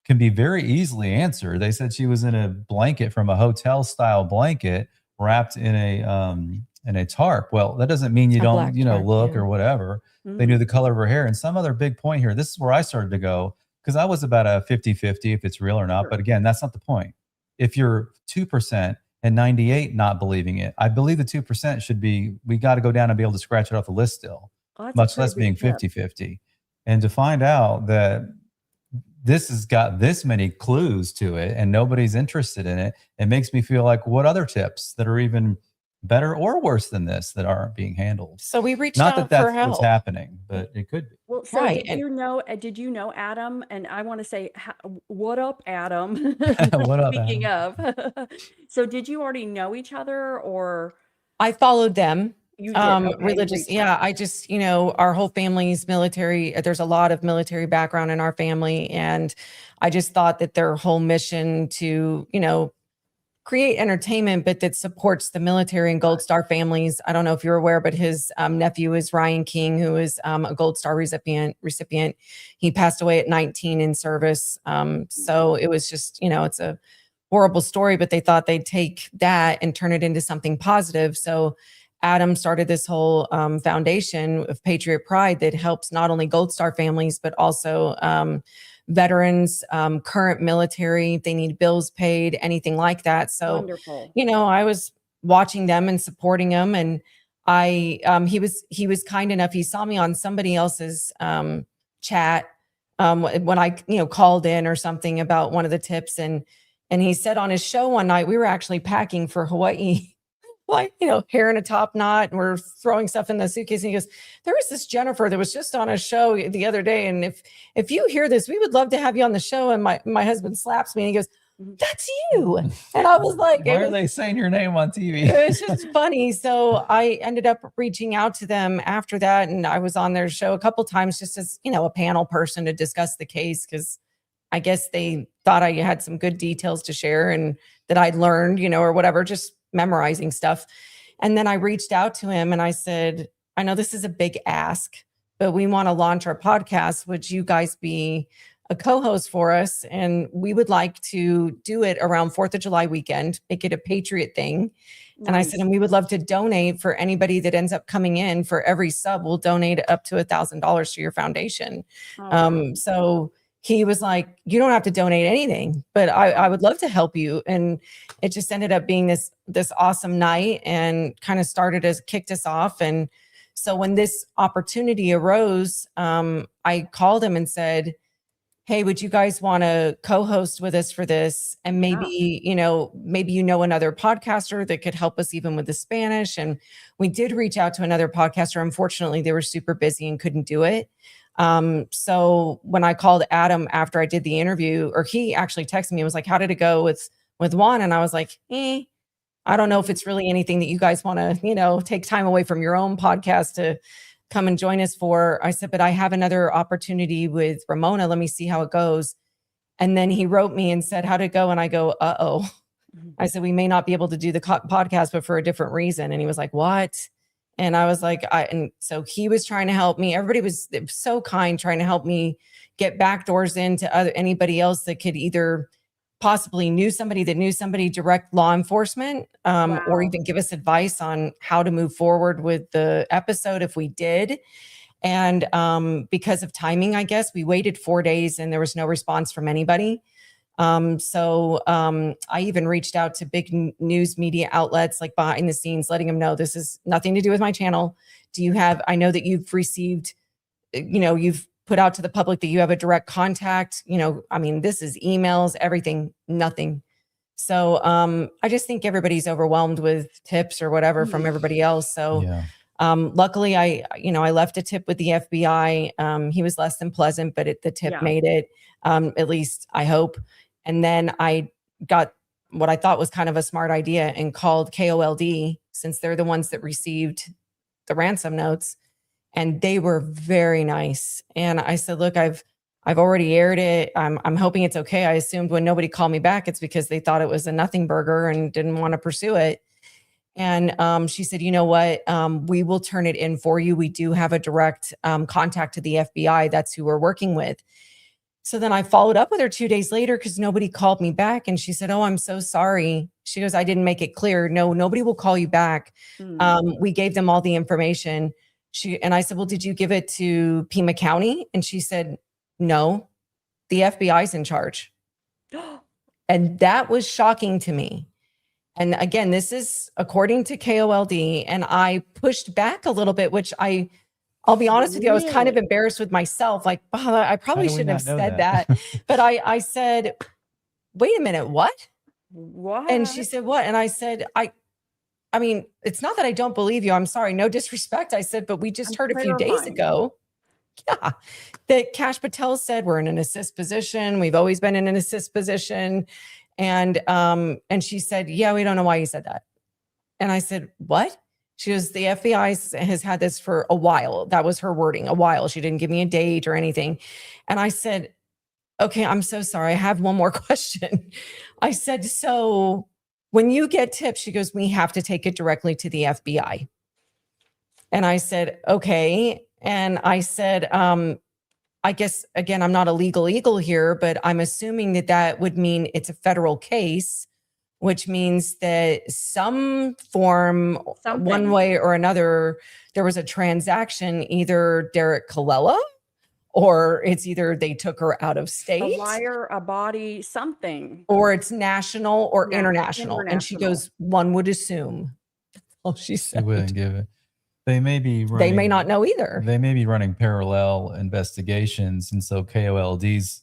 can be very easily answered. They said she was in a blanket, from a hotel style blanket, wrapped in a tarp. Well, that doesn't mean you don't, look or whatever. Mm-hmm. They knew the color of her hair. And some other big point here, this is where I started to go, because I was about a 50-50 if it's real or not. Sure. But again, that's not the point. If you're 2% and 98 not believing it, I believe the 2% should be, we got to go down and be able to scratch it off the list still. Oh, much less being 50-50. And to find out that this has got this many clues to it and nobody's interested in it, it makes me feel like, what other tips that are even better or worse than this that aren't being handled? So we reached out out for help. Not that that's what's happening, but it could be. Well, so right. Did you know Adam? And I want to say, what up, Adam? What up, Speaking Adam? of. So did you already know each other, or? I followed them. You did, okay, religious. Yeah. I just, our whole family's military. There's a lot of military background in our family. And I just thought that their whole mission to, create entertainment, but that supports the military and Gold Star families. I don't know if you're aware, but his nephew is Ryan King, who is a Gold Star recipient. He passed away at 19 in service. So it was just, it's a horrible story, but they thought they'd take that and turn it into something positive. So Adam started this whole foundation of Patriot Pride that helps not only Gold Star families, but also veterans, current military, if they need bills paid, anything like that. So, wonderful. I was watching them and supporting them. And he was kind enough. He saw me on somebody else's chat when I, called in or something about one of the tips, and he said on his show one night, we were actually packing for Hawaii, like, hair in a top knot, and we're throwing stuff in the suitcase. And he goes, there was this Jennifer that was just on a show the other day. And if you hear this, we would love to have you on the show. And my husband slaps me and he goes, that's you. And I was like, why are they saying your name on TV? It was just funny. So I ended up reaching out to them after that. And I was on their show a couple times just as, a panel person to discuss the case, because I guess they thought I had some good details to share and that I'd learned, or whatever, just memorizing stuff. And then I reached out to him and I said, I know this is a big ask, but we want to launch our podcast. Would you guys be a co-host for us? And we would like to do it around 4th of July weekend, make it a Patriot thing. Nice. And I said, and we would love to donate for anybody that ends up coming in. For every sub, we'll donate up to $1,000 to your foundation. So he was like, you don't have to donate anything, but I would love to help you. And it just ended up being this awesome night, and kind of kicked us off. And so when this opportunity arose, I called him and said, hey, would you guys want to co-host with us for this? And maybe, maybe another podcaster that could help us even with the Spanish. And we did reach out to another podcaster. Unfortunately, they were super busy and couldn't do it. So when I called Adam after I did the interview, or he actually texted me and was like, how did it go with Juan? And I was like, I don't know if it's really anything that you guys want to, take time away from your own podcast to come and join us for. I said, but I have another opportunity with Ramona. Let me see how it goes. And then he wrote me and said, how'd it go? And I go, uh-oh. I said, we may not be able to do the podcast, but for a different reason. And he was like, what? And I was like, and so he was trying to help me. Everybody was so kind, trying to help me get back doors into anybody else that could either possibly knew somebody direct law enforcement, or even give us advice on how to move forward with the episode if we did. And because of timing, I guess we waited 4 days and there was no response from anybody. So I even reached out to big news media outlets, like behind the scenes, letting them know this is nothing to do with my channel. I know that you've received, you've put out to the public that you have a direct contact, this is emails, everything, nothing. So I just think everybody's overwhelmed with tips or whatever from everybody else. So luckily I left a tip with the FBI. He was less than pleasant, but the tip made it, at least I hope. And then I got what I thought was kind of a smart idea and called KOLD, since they're the ones that received the ransom notes. And they were very nice. And I said, look, I've already aired it. I'm hoping it's okay. I assumed when nobody called me back, it's because they thought it was a nothing burger and didn't want to pursue it. And she said, you know what? We will turn it in for you. We do have a direct contact to the FBI. That's who we're working with. So then I followed up with her 2 days later because nobody called me back. And she said, oh, I'm so sorry. She goes, I didn't make it clear. No, nobody will call you back. We gave them all the information. And I said, well, did you give it to Pima County? And she said, no, the FBI's in charge. And that was shocking to me. And again, this is according to KOLD. And I pushed back a little bit, which I'll be honest with you, I was kind of embarrassed with myself. Like, oh, I probably shouldn't have said that. But I said, wait a minute, what? What? And she said, what? And I said, I mean, it's not that I don't believe you. I'm sorry. No disrespect. I said, but we just heard a few days ago. Yeah. That Kash Patel said we're in an assist position. We've always been in an assist position. And she said, yeah, we don't know why you said that. And I said, what? She goes, the FBI has had this for a while. That was her wording, a while. She didn't give me a date or anything. And I said, okay, I'm so sorry. I have one more question. I said, so when you get tips, she goes, we have to take it directly to the FBI. And I said, okay. And I said, I guess, again, I'm not a legal eagle here, but I'm assuming that would mean it's a federal case, which means that some form, one way or another, there was a transaction, either Derek Colella, or it's either they took her out of state. A wire, a body, something. Or it's national or international. And she goes, one would assume. Oh, she said. She wouldn't give it. They may be They may running, not know either. they may be running parallel investigations. And so KOLD's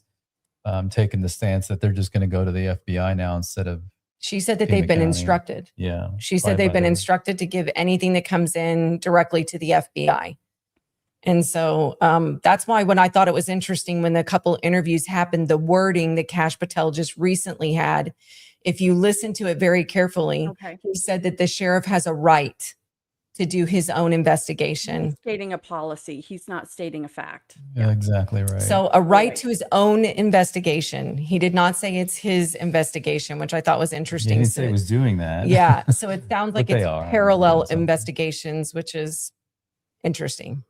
taking the stance that they're just going to go to the FBI now instead of She said that Pima they've been County. instructed. Yeah. She said probably they've by been their- instructed to give anything that comes in directly to the FBI. And so that's why when I thought it was interesting when the couple interviews happened, the wording that Kash Patel just recently had, if you listen to it very carefully, Okay. he said that the sheriff has a right to do his own investigation. He's stating a policy. He's not stating a fact. Yeah, exactly right. So a right Right. to his own investigation. He did not say it's his investigation, which I thought was he interesting. didn't So say he was doing that. yeah. So it sounds like But they it's are parallel doing something. investigations, which is interesting.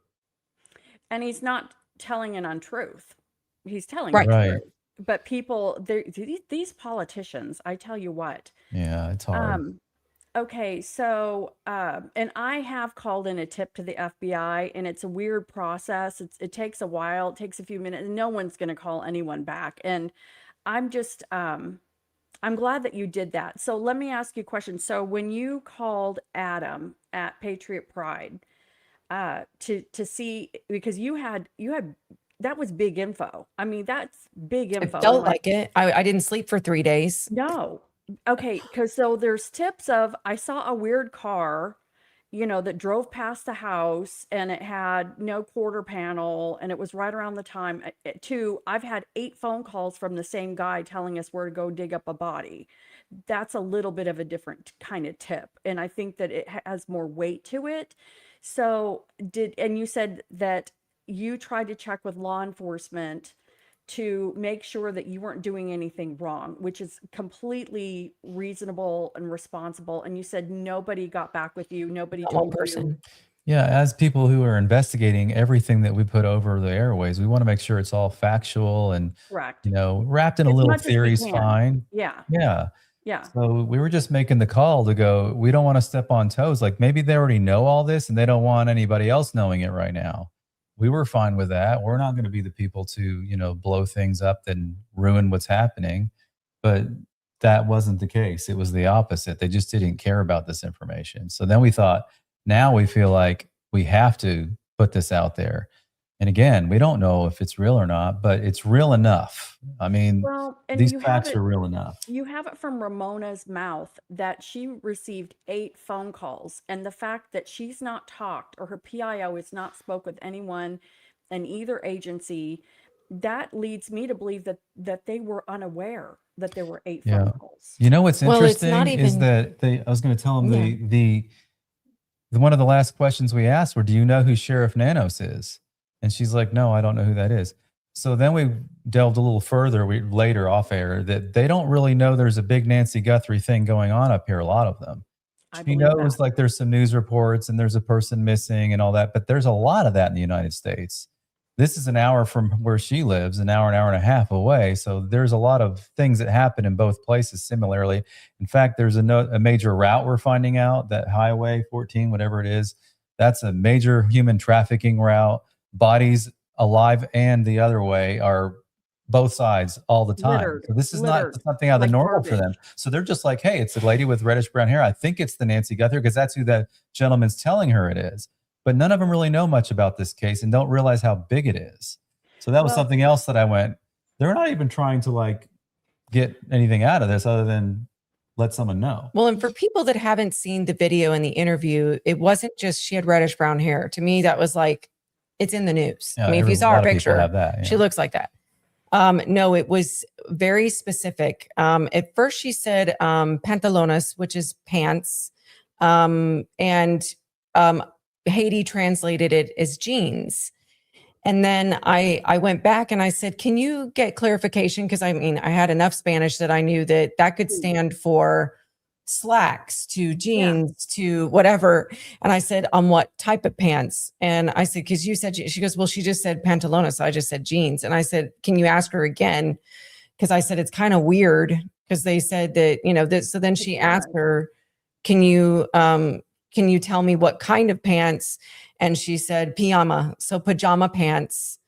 And he's not telling an untruth. He's telling Right. the Right. truth. But people, these politicians, I tell you what. Yeah, it's hard. Okay, so and I have called in a tip to the FBI, and it's a weird process. It takes a while. It takes a few minutes. And no one's going to call anyone back. And I'm just I'm glad that you did that. So let me ask you a question. So when you called Adam at Patriot Pride to see, because you had that was big info. I mean, that's big It info. felt like it. I didn't sleep for 3 days. No. Okay, because so there's tips of I saw a weird car, that drove past the house and it had no quarter panel and it was right around the time. I've had 8 phone calls from the same guy telling us where to go dig up a body. That's a little bit of a different kind of tip, and I think that it has more weight to it. So and you said that you tried to check with law enforcement to make sure that you weren't doing anything wrong, which is completely reasonable and responsible. And you said nobody got back with you. Nobody Not one told you. person. Yeah, as people who are investigating everything that we put over the airways, we want to make sure it's all factual and, Correct. wrapped in a As little much as we theory's can. fine. Yeah. Yeah. Yeah. So we were just making the call to go, we don't want to step on toes. Like maybe they already know all this and they don't want anybody else knowing it right now. We were fine with that. We're not going to be the people to, blow things up and ruin what's happening. But that wasn't the case. It was the opposite. They just didn't care about this information. So then we thought, now we feel like we have to put this out there. And again, we don't know if it's real or not, but it's real enough. I mean, Well, and these you have facts it. are real enough. You have it from Ramona's mouth that she received 8 phone calls, and the fact that she's not talked or her PIO has not spoke with anyone in either agency, that leads me to believe that they were unaware that there were 8 Yeah. phone calls. You know what's Well, it's interesting not is even- that I was going to tell them Yeah. the one of the last questions we asked were, do you know who Sheriff Nanos is? And she's like, no, I don't know who that is. So then we delved a little further later off air that they don't really know there's a big Nancy Guthrie thing going on up here, a lot of them. I She believe knows that. like there's some news reports and there's a person missing and all that, but there's a lot of that in the United States. This is an hour from where she lives, an hour and a half away. So there's a lot of things that happen in both places similarly. In fact, there's a major route we're finding out, that Highway 14, whatever it is, that's a major human trafficking route. Bodies alive and the other way are both sides all the time. Littered, So this is littered, not something out of the like normal for them. garbage. So they're just like, hey, it's a lady with reddish brown hair. I think it's the Nancy Guthrie because that's who that gentleman's telling her it is. But none of them really know much about this case and don't realize how big it is. So that was Well- something else that I went, they're not even trying to like get anything out of this other than let someone know. Well, and for people that haven't seen the video and the interview, it wasn't just she had reddish brown hair. To me, that was like, it's in the news. Yeah, I mean, if you a saw lot her of people picture, have that, she yeah. looks like that. No, it was very specific. At first she said pantalones, which is pants. And Haiti translated it as jeans. And then I went back and I said, can you get clarification? Because I mean, I had enough Spanish that I knew that could stand for slacks to jeans to whatever. And I said, on what type of pants? And I said, because you said, she goes, well, she just said pantalones. So I just said jeans. And I said, can you ask her again? Because I said, it's kind of weird because they said that, this. So then she asked her, can you tell me what kind of pants? And she said pajama. So pajama pants.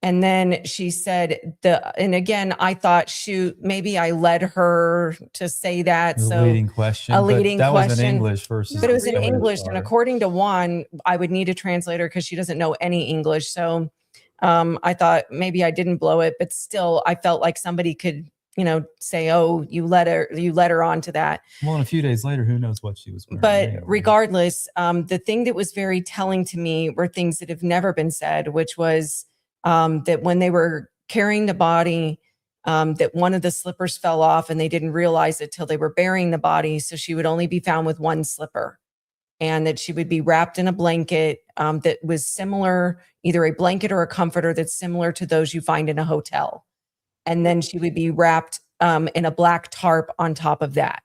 And then she said and again, I thought, shoot, maybe I led her to say that. The So leading question. a but leading that was in question. English versus. But it was in really. English. And according to Juan, I would need a translator because she doesn't know any English. So I thought maybe I didn't blow it, but still I felt like somebody could, say, oh, you led her on to that. Well, and a few days later, who knows what she was wearing. But anyway. regardless, the thing that was very telling to me were things that have never been said, which was that when they were carrying the body, that one of the slippers fell off and they didn't realize it till they were burying the body. So she would only be found with one slipper, and that she would be wrapped in a blanket that was similar, either a blanket or a comforter that's similar to those you find in a hotel. And then she would be wrapped in a black tarp on top of that.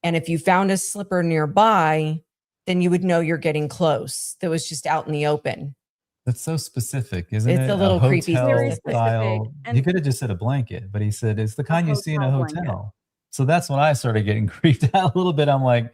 And if you found a slipper nearby, then you would know you're getting close. That was just out in the open. That's so specific, isn't it? It's a little creepy. Very Hotel specific. style. And- He could have just said a blanket, but he said it's the kind you see in a hotel blanket. hotel. So that's when I started getting creeped out a little bit. I'm like,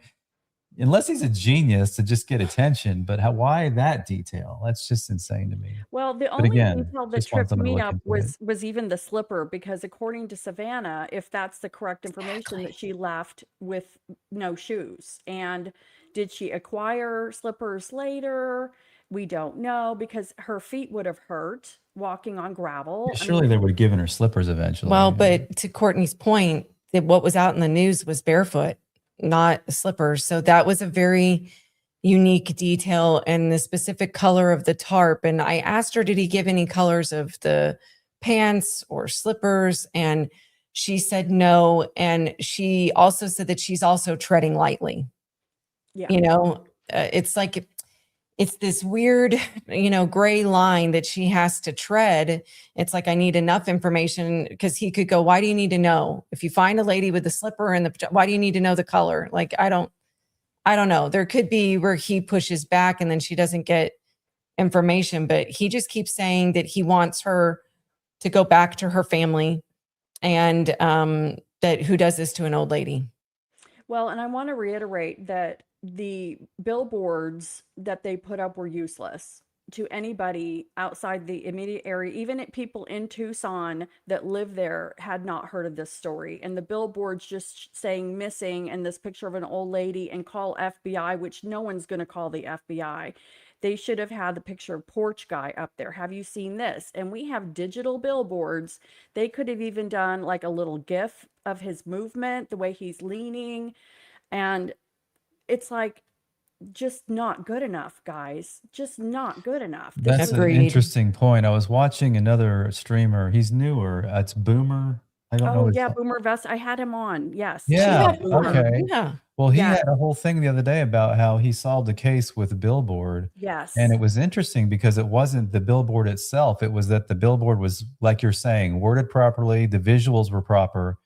unless he's a genius to just get attention, but why that detail? That's just insane to me. Well, the only again, detail that just want tripped someone to me look up into it. was even the slipper, because according to Savannah, if that's the correct information, that she left with no shoes. And did she acquire slippers later? We don't know, because her feet would have hurt walking on gravel. I Surely mean, they would have given her slippers eventually. Well, but to Courtney's point, that what was out in the news was barefoot, not slippers. So that was a very unique detail, and the specific color of the tarp. And I asked her, did he give any colors of the pants or slippers? And she said no. And she also said that she's also treading lightly. yeah. It's like, it's this weird, gray line that she has to tread. It's like, I need enough information, because he could go, why do you need to know? If you find a lady with a slipper and why do you need to know the color? Like, I don't know. There could be where he pushes back and then she doesn't get information, but he just keeps saying that he wants her to go back to her family, and that who does this to an old lady? Well, and I want to reiterate that the billboards that they put up were useless to anybody outside the immediate area. Even people in Tucson that live there had not heard of this story. And the billboards just saying missing and this picture of an old lady and call FBI, which no one's going to call the FBI. They should have had the picture of porch guy up there. Have you seen this? And we have digital billboards. They could have even done like a little GIF of his movement, the way he's leaning. And it's like, just not good enough, guys. Just not good enough. That's an Agreed. interesting point. I was watching another streamer. He's newer. It's Boomer. I don't know. Oh his- yeah, Boomer Vest. I had him on. Yes. Yeah. Boomer. Okay. Yeah. Well, he Yeah. had a whole thing the other day about how he solved a case with a billboard. Yes. And it was interesting because it wasn't the billboard itself. It was that the billboard was, like you're saying, worded properly. The visuals were proper,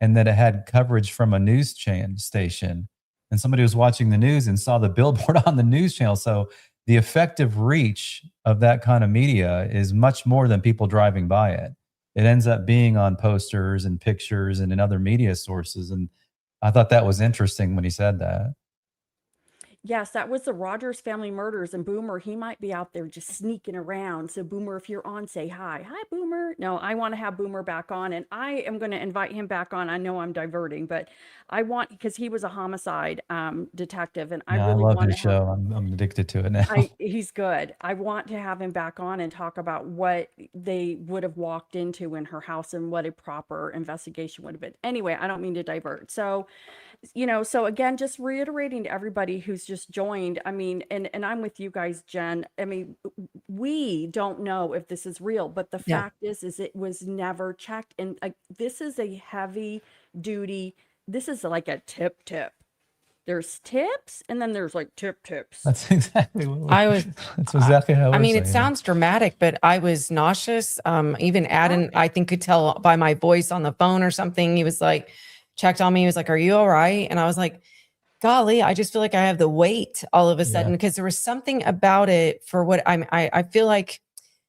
and that it had coverage from a news station. And somebody was watching the news and saw the billboard on the news channel. So the effective reach of that kind of media is much more than people driving by it. It ends up being on posters and pictures and in other media sources. And I thought that was interesting when he said that. Yes, that was the Rogers family murders, and Boomer, he might be out there just sneaking around. So Boomer, if you're on, say hi. Hi, Boomer. No, I want to have Boomer back on, and I am going to invite him back on. I know I'm diverting, but I want, because he was a homicide detective, and I Yeah, really I love want his to have, show. I'm addicted to it now. he's good. I want to have him back on and talk about what they would have walked into in her house and what a proper investigation would have been. Anyway, I don't mean to divert. So, so again, just reiterating to everybody who's just joined, I mean, and I'm with you guys, Jen. I mean, we don't know if this is real, but the Yeah. fact is it was never checked. And this is a heavy duty, this is like a tip. There's tips, and then there's like tips. That's exactly what that's exactly how I we're mean, it saying sounds dramatic, but I was nauseous. Even Adam, I think, could tell by my voice on the phone or something. He was like, checked on me. He was like, are you all right? And I was like, golly, I just feel like I have the weight all of a sudden, because there was something about it for what I feel like,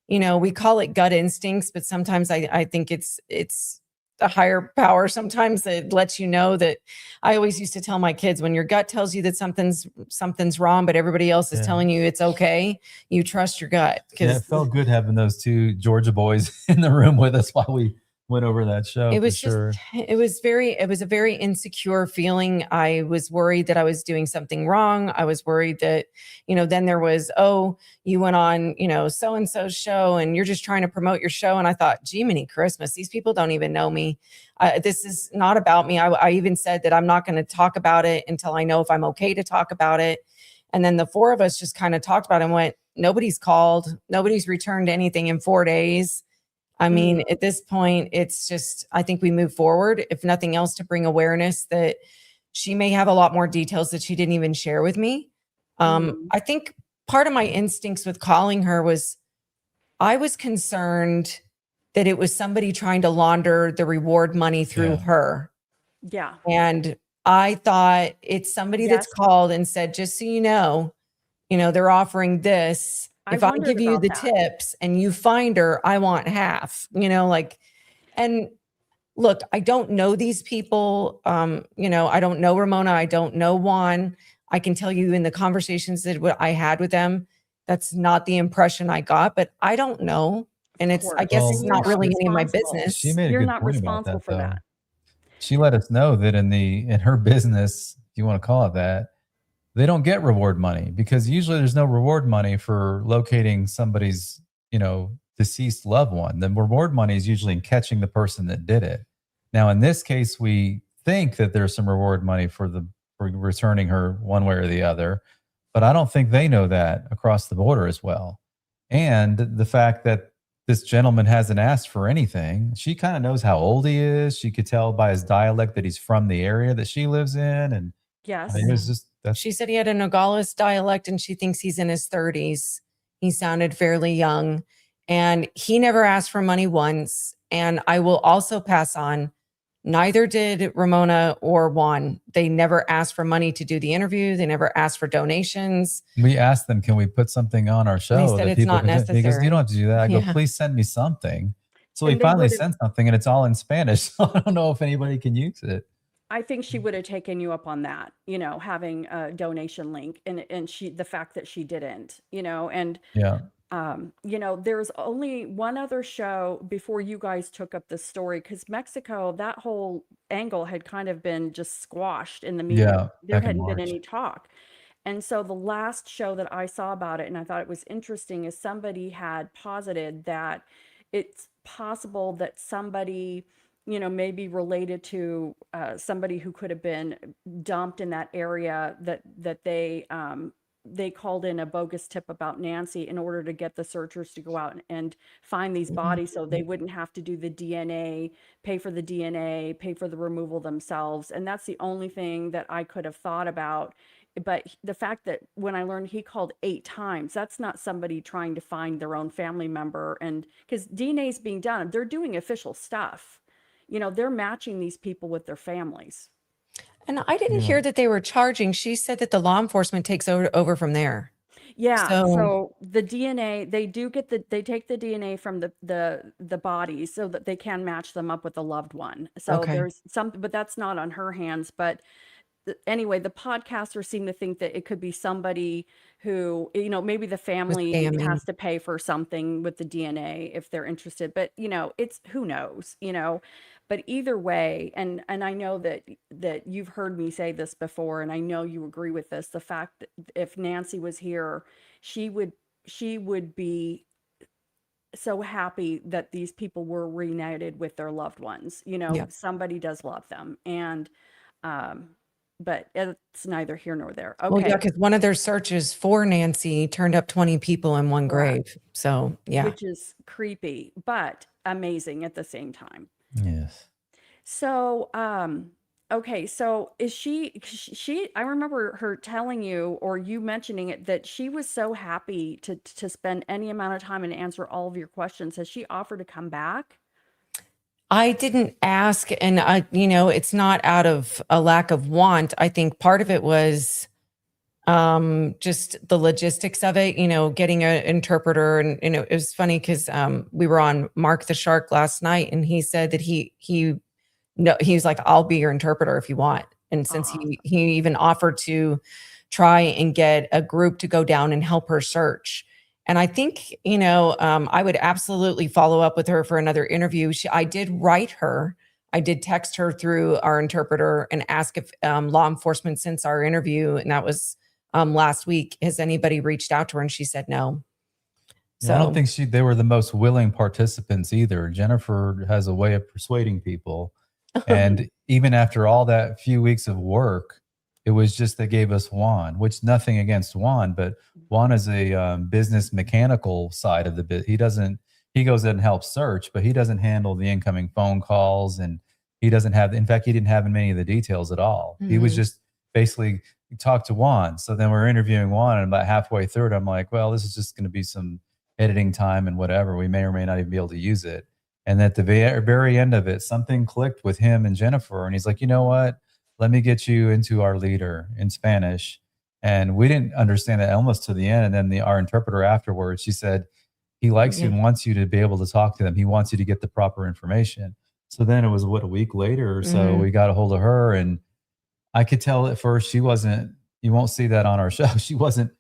we call it gut instincts, but sometimes I think it's a higher power sometimes that lets you know that. I always used to tell my kids, when your gut tells you that something's wrong, but everybody else is telling you it's okay, you trust your gut. Yeah, it felt good having those two Georgia boys in the room with us while we went over that show. It was for sure. it was a very insecure feeling. I was worried that I was doing something wrong. I was worried that, then there was, oh, you went on, so-and-so's show and you're just trying to promote your show. And I thought, gee, many Christmas, these people don't even know me. This is not about me. I even said that I'm not going to talk about it until I know if I'm okay to talk about it. And then the four of us just kind of talked about it and went, nobody's called, nobody's returned anything in 4 days. I mean, at this point, it's just, I think we move forward, if nothing else, to bring awareness that she may have a lot more details that she didn't even share with me. I think part of my instincts with calling her was, I was concerned that it was somebody trying to launder the reward money through her. Yeah. And I thought, it's somebody that's called and said, just so you know, they're offering this. If I give you the tips and you find her, I want half, and look, I don't know these people. I don't know Ramona. I don't know Juan. I can tell you in the conversations that I had with them, that's not the impression I got, but I don't know. And I guess it's not really any of my business. She made a You're good not point responsible about for though. that. She let us know that in her business, if you want to call it that, they don't get reward money, because usually there's no reward money for locating somebody's, deceased loved one. The reward money is usually in catching the person that did it. Now, in this case, we think that there's some reward money for returning her one way or the other, but I don't think they know that across the border as well. And the fact that this gentleman hasn't asked for anything, she kind of knows how old he is. She could tell by his dialect that he's from the area that she lives in. And yes, it was just, she said he had a Nogales dialect and she thinks he's in his 30s. He sounded fairly young and he never asked for money once. And I will also pass on, neither did Ramona or Juan. They never asked for money to do the interview. They never asked for donations. We asked them, can we put something on our show? They said it's not necessary. Because you don't have to do that. I go, please send me something. So we finally sent something and it's all in Spanish. So I don't know if anybody can use it. I think she would have taken you up on that, having a donation link, and the fact that she didn't, and there's only one other show before you guys took up this story, because Mexico, that whole angle had kind of been just squashed in the media. There hadn't been any talk. And so the last show that I saw about it, and I thought it was interesting, is somebody had posited that it's possible that somebody, maybe related to somebody who could have been dumped in that area, that they called in a bogus tip about Nancy in order to get the searchers to go out and find these bodies, so they wouldn't have to do the DNA, pay for the DNA, pay for the removal themselves. And that's the only thing that I could have thought about. But the fact that when I learned he called 8 times, that's not somebody trying to find their own family member. And because DNA is being done, they're doing official stuff. They're matching these people with their families. And I didn't hear that they were charging. She said that the law enforcement takes over from there. Yeah. So the DNA, they take the DNA from the bodies so that they can match them up with a loved one. So there's something, but that's not on her hands. But anyway, the podcasters seem to think that it could be somebody who, maybe the family has to pay for something with the DNA if they're interested. But, it's, who knows, but either way, and I know that you've heard me say this before, and I know you agree with this, the fact that if Nancy was here, she would be so happy that these people were reunited with their loved ones. Somebody does love them. And, but it's neither here nor there. Okay. Well, yeah, because one of their searches for Nancy turned up 20 people in one grave. So, yeah. Which is creepy, but amazing at the same time. Yes. So, okay. So is she, I remember her telling you, or you mentioning it, that she was so happy to spend any amount of time and answer all of your questions. Has she offered to come back? I didn't ask, and it's not out of a lack of want. I think part of it was just the logistics of it, getting an interpreter. And, it was funny because we were on Mark the Shark last night, and he said that he no, he was like, I'll be your interpreter if you want. And since Aw. he even offered to try and get a group to go down and help her search. And I think, I would absolutely follow up with her for another interview. I did write her. I did text her through our interpreter and ask if law enforcement, since our interview, and that was last week, has anybody reached out to her? And she said no. Yeah, I don't So think they were the most willing participants either. Jennifer has a way of persuading people. And even after all that few weeks of work, it was just they gave us Juan, which nothing against Juan, but Juan is a business mechanical side of the bit. He goes in and helps search, but he doesn't handle the incoming phone calls. And he doesn't have, in fact, he didn't have many of the details at all. He was just basically talk to Juan. So then we're interviewing Juan, and about halfway through it, I'm like, well, this is just going to be some editing time and whatever. We may or may not even be able to use it. And at the very end of it, something clicked with him and Jennifer. And he's like, you know what? Let me get you into our leader in Spanish. And we didn't understand it almost to the end. And then our interpreter afterwards, she said, he likes you and wants you to be able to talk to them. He wants you to get the proper information. So then it was a week later or so, we got a hold of her. And I could tell at first she wasn't, you won't see that on our show. She wasn't,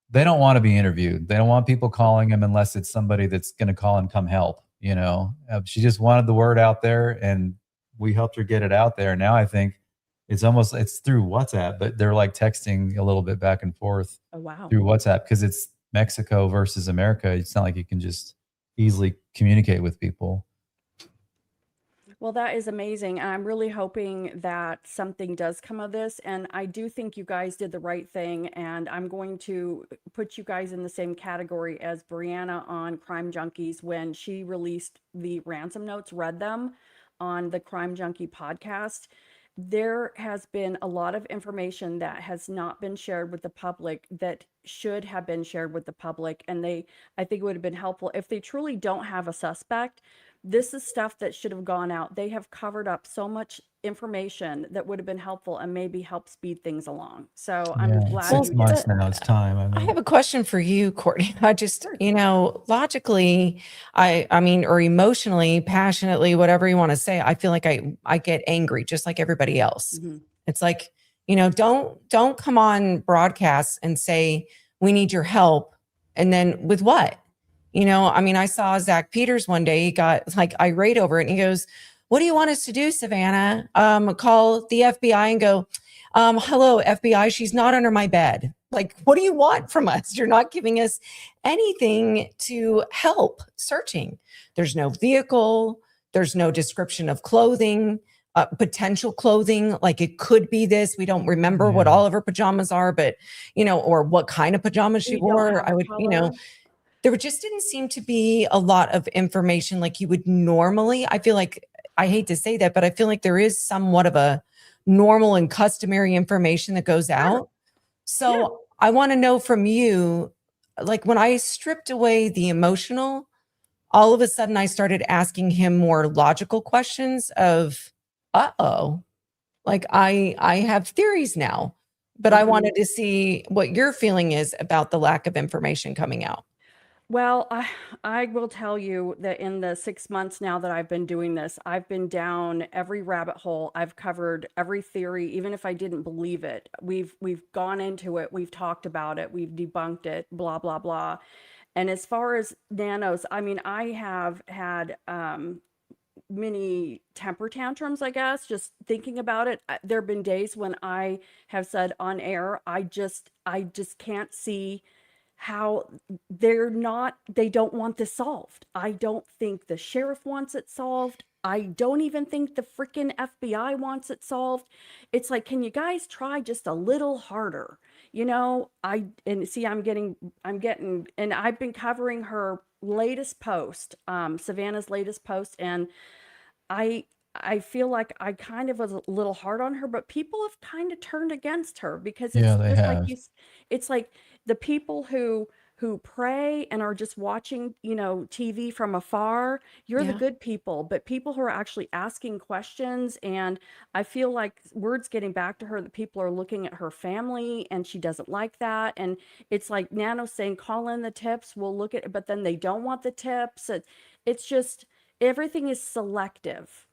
they don't want to be interviewed. They don't want people calling them unless it's somebody that's going to call and come help. She just wanted the word out there, and we helped her get it out there. Now I think it's through WhatsApp, but they're like texting a little bit back and forth through WhatsApp because it's Mexico versus America. It's not like you can just easily communicate with people. Well, that is amazing. And I'm really hoping that something does come of this. And I do think you guys did the right thing. And I'm going to put you guys in the same category as Brianna on Crime Junkies when she released the ransom notes, read them on the Crime Junkie podcast. There has been a lot of information that has not been shared with the public that should have been shared with the public. And I think it would have been helpful if they truly don't have a suspect. This is stuff that should have gone out. They have covered up so much information that would have been helpful and maybe help speed things along. So I'm glad 6 you months did. now. It's time. I have a question for you, Courtney. I just, logically, I mean, or emotionally, passionately, whatever you want to say, I feel like I get angry just like everybody else. It's like, don't come on broadcasts and say, we need your help. And then with what? I saw Zach Peters one day, he got like irate over it. And he goes, what do you want us to do, Savannah? Call the FBI and go, hello, FBI, she's not under my bed. Like, what do you want from us? You're not giving us anything to help searching. There's no vehicle. There's no description of clothing, potential clothing. Like it could be this. We don't remember what all of her pajamas are, but, or what kind of pajamas she wore. I would, there just didn't seem to be a lot of information like you would normally. I feel like, I hate to say that, but I feel like there is somewhat of a normal and customary information that goes out. So I want to know from you, like when I stripped away the emotional, all of a sudden I started asking him more logical questions of, like I have theories now, but I wanted to see what your feeling is about the lack of information coming out. Well, I will tell you that in the 6 months now that I've been doing this, I've been down every rabbit hole. I've covered every theory, even if I didn't believe it. We've gone into it. We've talked about it. We've debunked it, blah, blah, blah. And as far as nanos, I mean, I have had many temper tantrums, I guess, just thinking about it. There have been days when I have said on air, I just can't see how they don't want this solved. I don't think the sheriff wants it solved. I don't even think the freaking FBI wants it solved. It's like, can you guys try just a little harder? I'm getting, and I've been covering her latest post, Savannah's latest post. And I feel like I kind of was a little hard on her, but people have kind of turned against her because it's they just have. it's like the people who pray and are just watching, TV from afar, you're the good people, but people who are actually asking questions. And I feel like word's getting back to her that people are looking at her family and she doesn't like that. And it's like Nano saying, call in the tips, we'll look at it, but then they don't want the tips. It's just, everything is selective.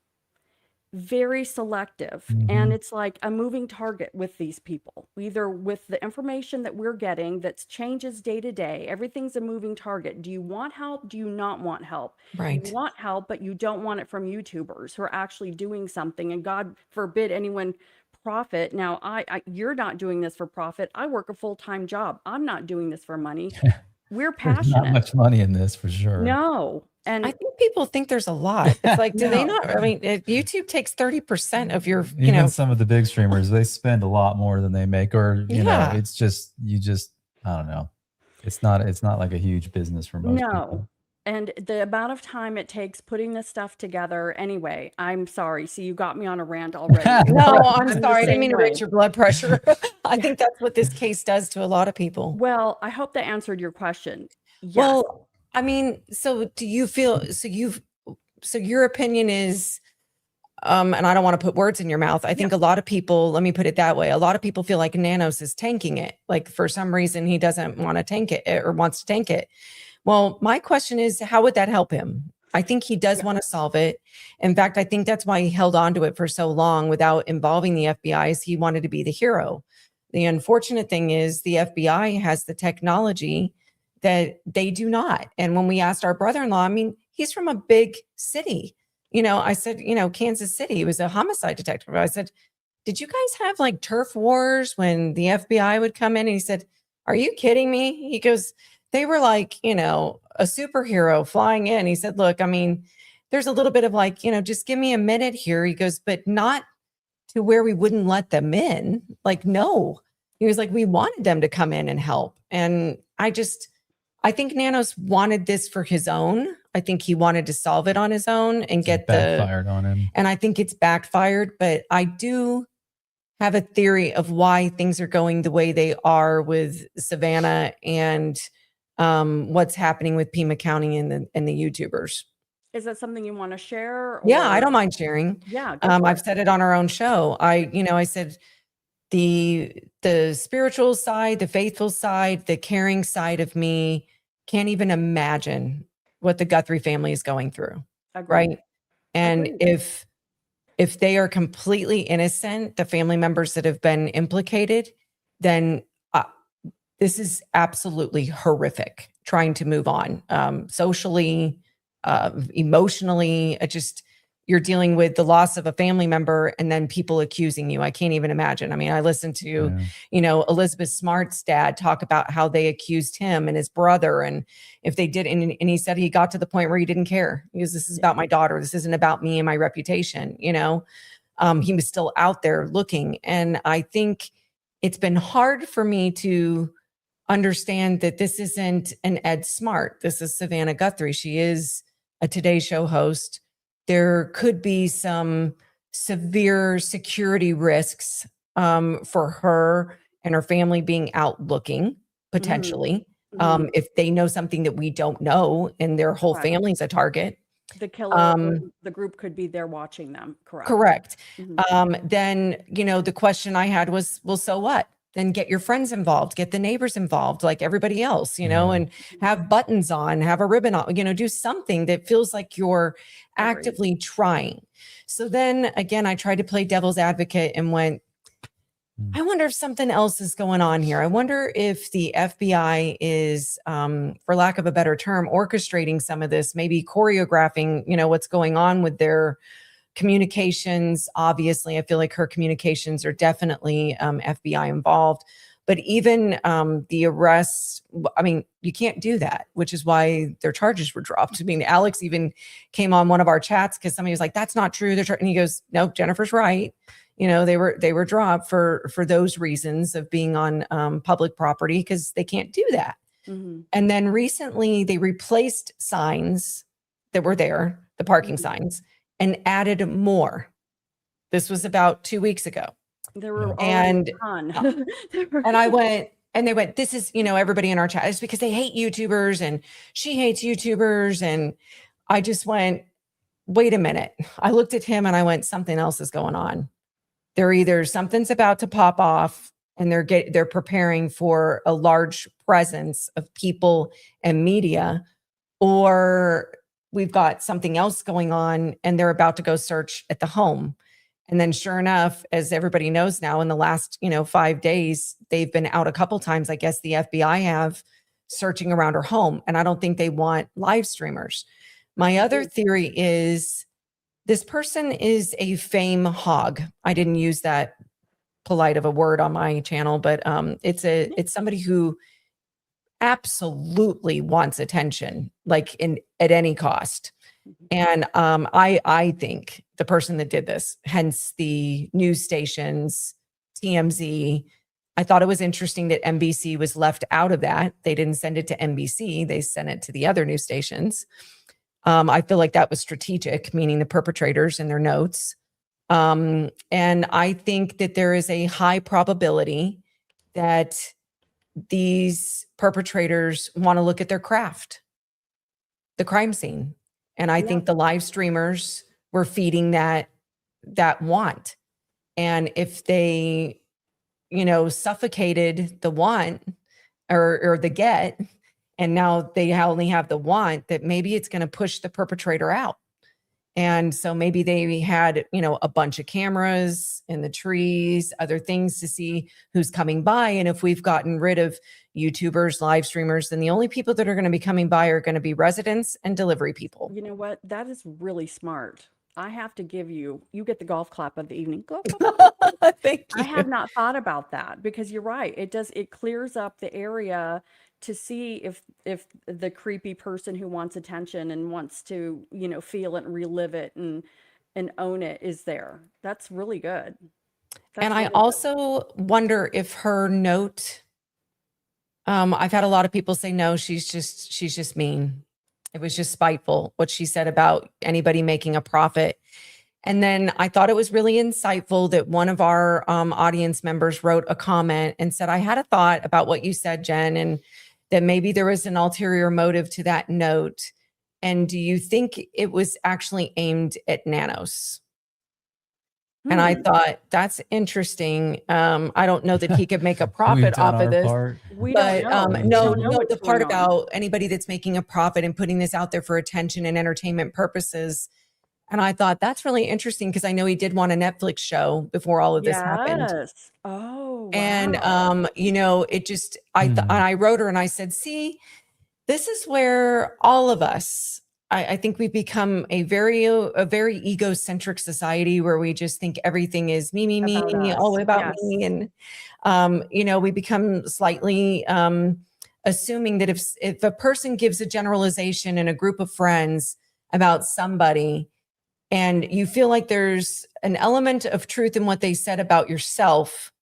very selective. And it's like a moving target with these people, either with the information that we're getting that changes day to day. Everything's a moving target. Do you want help? Do you not want help? Right. You want help, but you don't want it from YouTubers who are actually doing something, and God forbid anyone profit. Now, you're not doing this for profit. I work a full-time job. I'm not doing this for money. We're There's not passionate. much money in this for sure. No. I And think people think there's a lot. It's like, do they No. not? I mean, if YouTube takes 30% of your, you Even know, some of the big streamers, they spend a lot more than they make, or you know, Yeah. it's just I don't know. It's not like a huge business for most no. people. And the amount of time it takes putting this stuff together. Anyway, I'm sorry. See, you got me on a rant already. no, I'm the sorry. I didn't same mean to way. raise your blood pressure. I think that's what this case does to a lot of people. Well, I hope that answered your question. Yes. Well, I mean, so do you feel, so your opinion is, and I don't want to put words in your mouth. I think a lot of people, let me put it that way. A lot of people feel like Nanos is tanking it. Like for some reason he doesn't want to tank it or wants to tank it. Well, my question is, how would that help him? I think he does want to solve it. In fact, I think that's why he held on to it for so long without involving the FBI, is he wanted to be the hero. The unfortunate thing is the FBI has the technology that they do not. And when we asked our brother-in-law, I mean, he's from a big city. You know, I said, you know, Kansas City, he was a homicide detective. I said, did you guys have like turf wars when the FBI would come in? And he said, are you kidding me? He goes, they were like, you know, a superhero flying in. He said, look, I mean, there's a little bit of like, you know, just give me a minute here. He goes, but not to where we wouldn't let them in. Like, no. He was like, we wanted them to come in and help. And I think Nanos wanted this for his own. I think he wanted to solve it on his own and get backfired on him. And I think it's backfired, but I do have a theory of why things are going the way they are with Savannah and what's happening with Pima County and the YouTubers. Is that something you want to share? Yeah, I don't mind sharing. Yeah. Go for I've it. said it on our own show. I said the spiritual side, the faithful side, the caring side of me can't even imagine what the Guthrie family is going through. Agreed. Right. And Agreed. if they are completely innocent, the family members that have been implicated, then this is absolutely horrific. Trying to move on socially, emotionally, you're dealing with the loss of a family member and then people accusing you. I can't even imagine. I mean, I listened to, you know, Elizabeth Smart's dad talk about how they accused him and his brother. And if they did, and he said he got to the point where he didn't care because this is about my daughter. This isn't about me and my reputation. You know, he was still out there looking. And I think it's been hard for me to understand that this isn't an Ed Smart. This is Savannah Guthrie. She is a Today Show host. There could be some severe security risks for her and her family being out looking, potentially, if they know something that we don't know and their whole family's a target. The killer, the group could be there watching them. Correct. Then, you know, the question I had was, well, so what? Then get your friends involved, get the neighbors involved, like everybody else, you know, and have buttons on, have a ribbon on, you know, do something that feels like you're actively trying. So then again, I tried to play devil's advocate and went, I wonder if something else is going on here. I wonder if the FBI is, for lack of a better term, orchestrating some of this, maybe choreographing, you know, what's going on with their communications. Obviously, I feel like her communications are definitely FBI involved, but even the arrests, I mean, you can't do that, which is why their charges were dropped. I mean, Alex even came on one of our chats because somebody was like, that's not true. And he goes, nope, Jennifer's right. You know, they were dropped for those reasons of being on public property because they can't do that. And then recently they replaced signs that were there, the parking signs, and added more. This was about 2 weeks ago. There were and and I went, and they went, this is, you know, everybody in our chat, it's because they hate YouTubers and she hates YouTubers. And I just went, wait a minute. I looked at him and I went, something else is going on. They're either something's about to pop off and they're preparing for a large presence of people and media, or we've got something else going on, and they're about to go search at the home. And then sure enough, as everybody knows now, in the last, 5 days, they've been out a couple times. I guess the FBI have, searching around her home. And I don't think they want live streamers. My other theory is this person is a fame hog. I didn't use that polite of a word on my channel, but it's somebody who absolutely wants attention, like at any cost. And I think the person that did this, hence the news stations, TMZ, I thought it was interesting that NBC was left out of that. They didn't send it to NBC. They sent it to the other news stations. I feel like that was strategic, meaning the perpetrators in their notes. And I think that there is a high probability that these perpetrators want to look at their craft, the crime scene. And I think the live streamers were feeding that want. And if they, suffocated the want or the get, and now they only have the want, that maybe it's going to push the perpetrator out. And so maybe they had, a bunch of cameras in the trees, other things to see who's coming by. And if we've gotten rid of YouTubers, live streamers, then the only people that are going to be coming by are going to be residents and delivery people. You know what? That is really smart. I have to give you get the golf clap of the evening. Go, go, go. Thank you. I have not thought about that, because you're right. It clears up the area to see if the creepy person who wants attention and wants to, feel it and relive it and own it is there. That's really good. And I also wonder if her note, I've had a lot of people say, no, she's just mean. It was just spiteful, what she said about anybody making a profit. And then I thought it was really insightful that one of our audience members wrote a comment and said, I had a thought about what you said, Jen, and that maybe there was an ulterior motive to that note. And do you think it was actually aimed at Nanos? And I thought, that's interesting. I don't know that he could make a profit off of this. The part about anybody that's making a profit and putting this out there for attention and entertainment purposes. And I thought that's really interesting, because I know he did want a Netflix show before all of this happened. Oh, wow. And it just, I wrote her and I said, see, this is where all of us, I think we've become a very egocentric society, where we just think everything is me, all about me. And, we become slightly assuming that if a person gives a generalization in a group of friends about somebody, and you feel like there's an element of truth in what they said about yourself,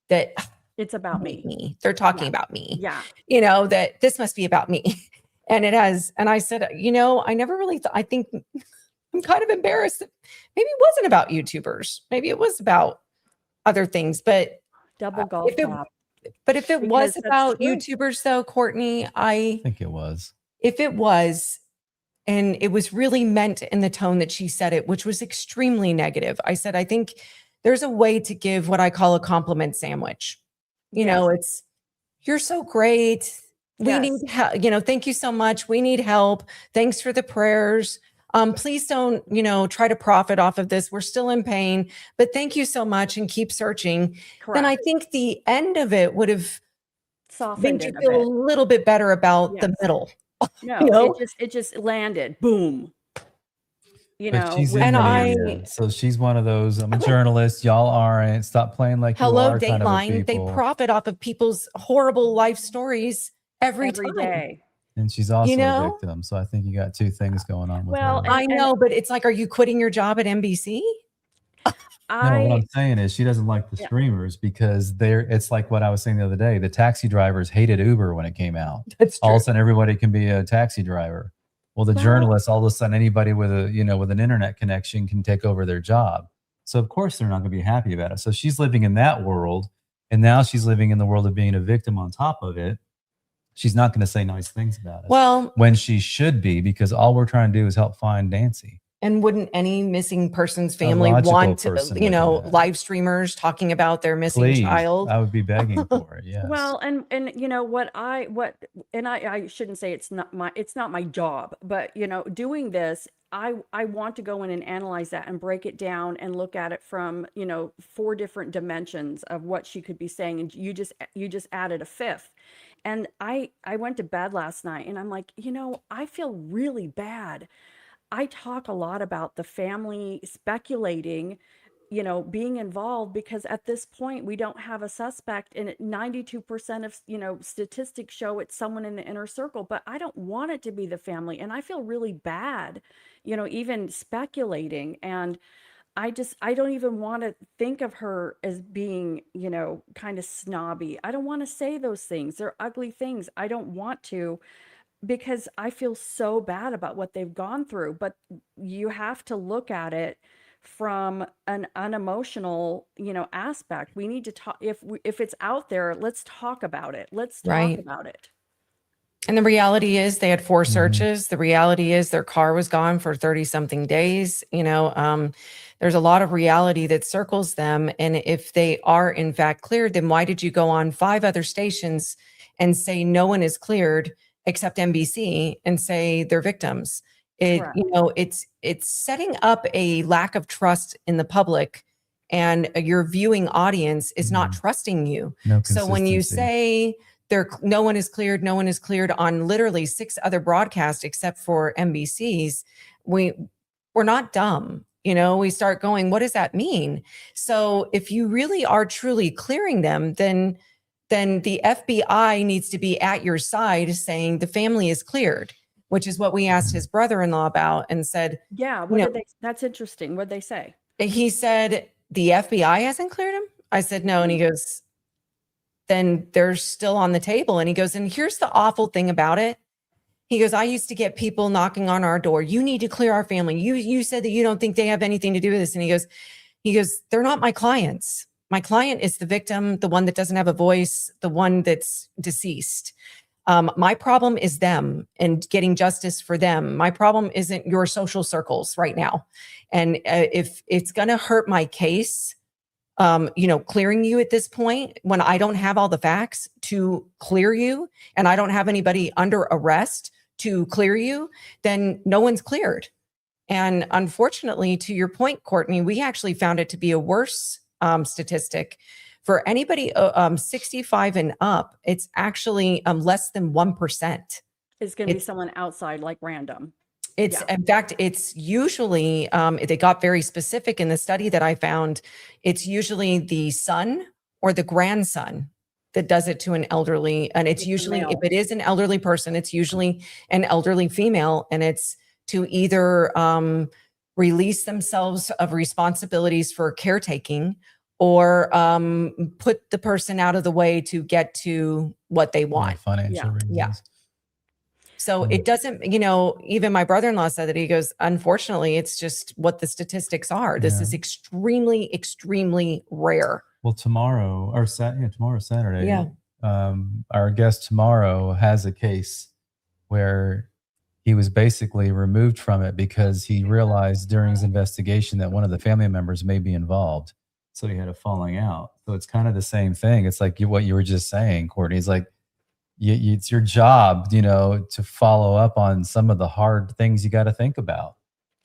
that it's about me. They're talking about me. Yeah. That this must be about me. And it has. And I said, I never really thought, I think I'm kind of embarrassed that maybe it wasn't about YouTubers. Maybe it was about other things, but double golf clap. But if it was about YouTubers though, Courtney, I think it was. If it was, and it was really meant in the tone that she said it, which was extremely negative. I said, I think there's a way to give what I call a compliment sandwich. It's, you're so great. We need help. Thank you so much. We need help. Thanks for the prayers. Please don't, try to profit off of this. We're still in pain, but thank you so much, and keep searching. Correct. Then I think the end of it would have softened made you feel a little bit better about the middle. No, it just landed. Boom. But she's so she's one of those. I'm a journalist. Y'all aren't. Stop playing like you are. Dateline. They profit off of people's horrible life stories every day. And she's also a victim. So I think you got two things going on with her. I know, but it's like, are you quitting your job at NBC? No, what I'm saying is she doesn't like the streamers, because it's like what I was saying the other day. The taxi drivers hated Uber when it came out. That's true. All of a sudden everybody can be a taxi driver. Well, the journalists, all of a sudden anybody with with an internet connection can take over their job. So of course they're not going to be happy about it. So she's living in that world, and now she's living in the world of being a victim on top of it. She's not going to say nice things about it. Well, when she should be, because all we're trying to do is help find Nancy. And wouldn't any missing person's A family logical want to, person you would do know, that. live streamers talking about their missing Please, child? I would be begging for it. Yes. Well, and you know and I shouldn't say it's not my job, but you know, doing this, I want to go in and analyze that and break it down and look at it from, you know, four different dimensions of what she could be saying, and you just added a fifth. And I went to bed last night and I'm like, you know, I feel really bad. I talk a lot about the family speculating, you know, being involved, because at this point we don't have a suspect, and 92% of, you know, statistics show it's someone in the inner circle, but I don't want it to be the family. And I feel really bad, you know, even speculating. And I don't even want to think of her as being, you know, kind of snobby. I don't want to say those things. They're ugly things. I don't want to, because I feel so bad about what they've gone through. But you have to look at it from an unemotional, you know, aspect. We need to talk. If it's out there, let's talk about it. Let's talk Right. about it. And the reality is they had 4 Mhm. searches. The reality is their car was gone for 30 something days. You know, there's a lot of reality that circles them. And if they are in fact cleared, then why did you go on 5 other stations and say no one is cleared except NBC and say they're victims? Correct. You know, it's setting up a lack of trust in the public, and your viewing audience is not Mhm. trusting you. No So when you consistency. say no one is cleared, no one is cleared on literally 6 other broadcasts except for NBC's, we're not dumb. You know, we start going, what does that mean? So if you really are truly clearing them, then the FBI needs to be at your side saying the family is cleared, which is what we asked his brother-in-law about, and said, Yeah. you know, That's interesting. What'd they say? he said, the FBI hasn't cleared him. I said, no. And he goes, then they're still on the table. And he goes, and here's the awful thing about it. He goes, I used to get people knocking on our door. You need to clear our family. You said that you don't think they have anything to do with this. And he goes, they're not my clients. My client is the victim, the one that doesn't have a voice, the one that's deceased. My problem is them and getting justice for them. My problem isn't your social circles right now. And if it's going to hurt my case, you know, clearing you at this point, when I don't have all the facts to clear you and I don't have anybody under arrest to clear you, then no one's cleared. And unfortunately, to your point, Courtney, we actually found it to be a worse statistic. For anybody 65 and up, it's actually less than 1%. It's going to be someone outside, like random. It's Yeah. in fact, it's usually, they got very specific in the study that I found. It's usually the son or the grandson that does it to an elderly. And it's It's a usually, if male. it is an elderly person, it's usually an elderly female. And it's to either release themselves of responsibilities for caretaking, or put the person out of the way to get to what they want. Financial Yeah. reasons. Yeah. So it doesn't, you know, even my brother-in-law said that. He goes, unfortunately, it's just what the statistics are. This is extremely, extremely rare. Well, tomorrow's Saturday. Yeah. Our guest tomorrow has a case where he was basically removed from it because he realized during his investigation that one of the family members may be involved. So he had a falling out. So it's kind of the same thing. It's like what you were just saying, Courtney. It's like, it's your job, you know, to follow up on some of the hard things you got to think about.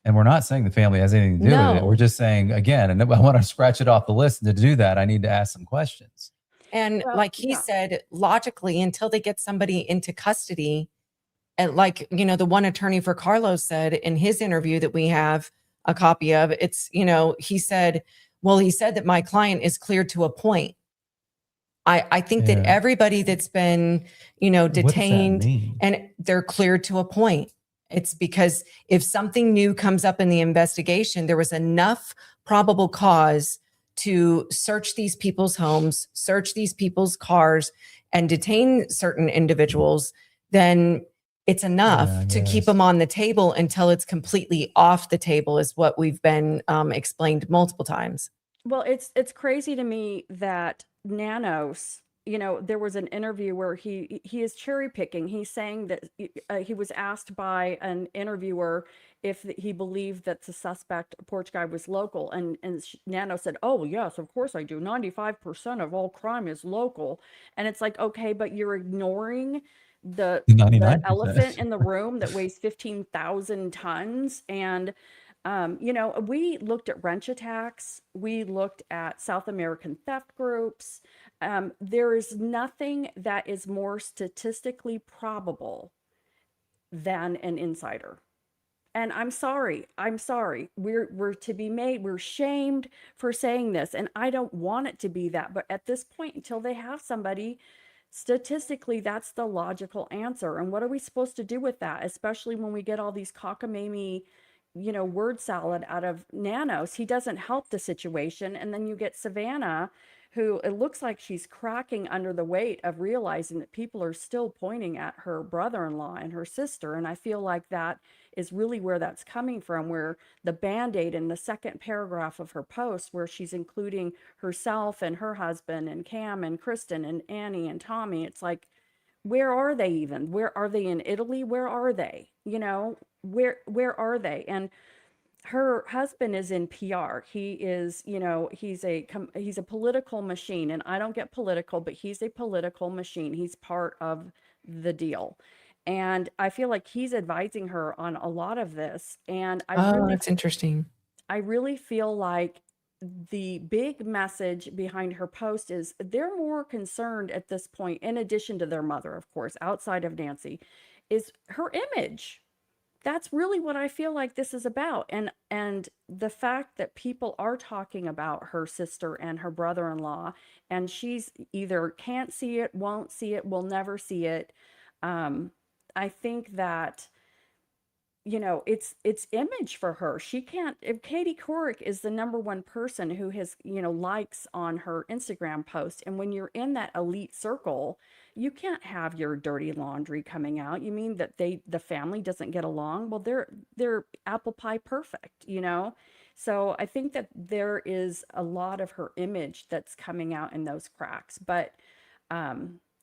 And we're not saying the family has anything to do with it. We're just saying, again, and I want to scratch it off the list. And to do that, I need to ask some questions. And like he said, logically, until they get somebody into custody, and like, you know, the one attorney for Carlos said in his interview that we have a copy of, it's, you know, he said that my client is cleared to a point. I think that everybody that's been, you know, detained and they're cleared to a point. It's because if something new comes up in the investigation, there was enough probable cause to search these people's homes, search these people's cars, and detain certain individuals, then it's enough to keep them on the table until it's completely off the table, is what we've been explained multiple times. Well, it's crazy to me that Nanos, there was an interview where he is cherry picking. He's saying that he was asked by an interviewer if he believed that the suspect porch guy was local, and Nano said, "Oh yes, of course I do. 95% of all crime is local." And it's like, okay, but you're ignoring the 99%. elephant in the room that weighs 15,000 tons. And we looked at wrench attacks, we looked at South American theft groups. There is nothing that is more statistically probable than an insider. And I'm sorry. We're to be made, we're shamed for saying this. And I don't want it to be that. But at this point, until they have somebody, statistically, that's the logical answer. And what are we supposed to do with that? Especially when we get all these cockamamie, word salad out of Nanos. He doesn't help the situation. And then you get Savannah, who it looks like she's cracking under the weight of realizing that people are still pointing at her brother-in-law and her sister. And I feel like that is really where that's coming from, where the Band-Aid in the second paragraph of her post, where she's including herself and her husband and Cam and Kristen and Annie and Tommy. It's like, where are they even? Where are they in Italy? Where are they? Where are they? And her husband is in PR. He is, he's a political machine, and I don't get political, but he's a political machine. He's part of the deal. And I feel like he's advising her on a lot of this. And that's interesting. I really feel like the big message behind her post is they're more concerned at this point, in addition to their mother, of course, outside of Nancy, is her image. That's really what I feel like this is about. And the fact that people are talking about her sister and her brother-in-law, and she's either can't see it, won't see it, will never see it. I think that, it's image for her. She can't, if Katie Couric is the number one person who has, likes on her Instagram post. And when you're in that elite circle, you can't have your dirty laundry coming out. You mean that the family doesn't get along? Well, they're apple pie perfect, So I think that there is a lot of her image that's coming out in those cracks. But,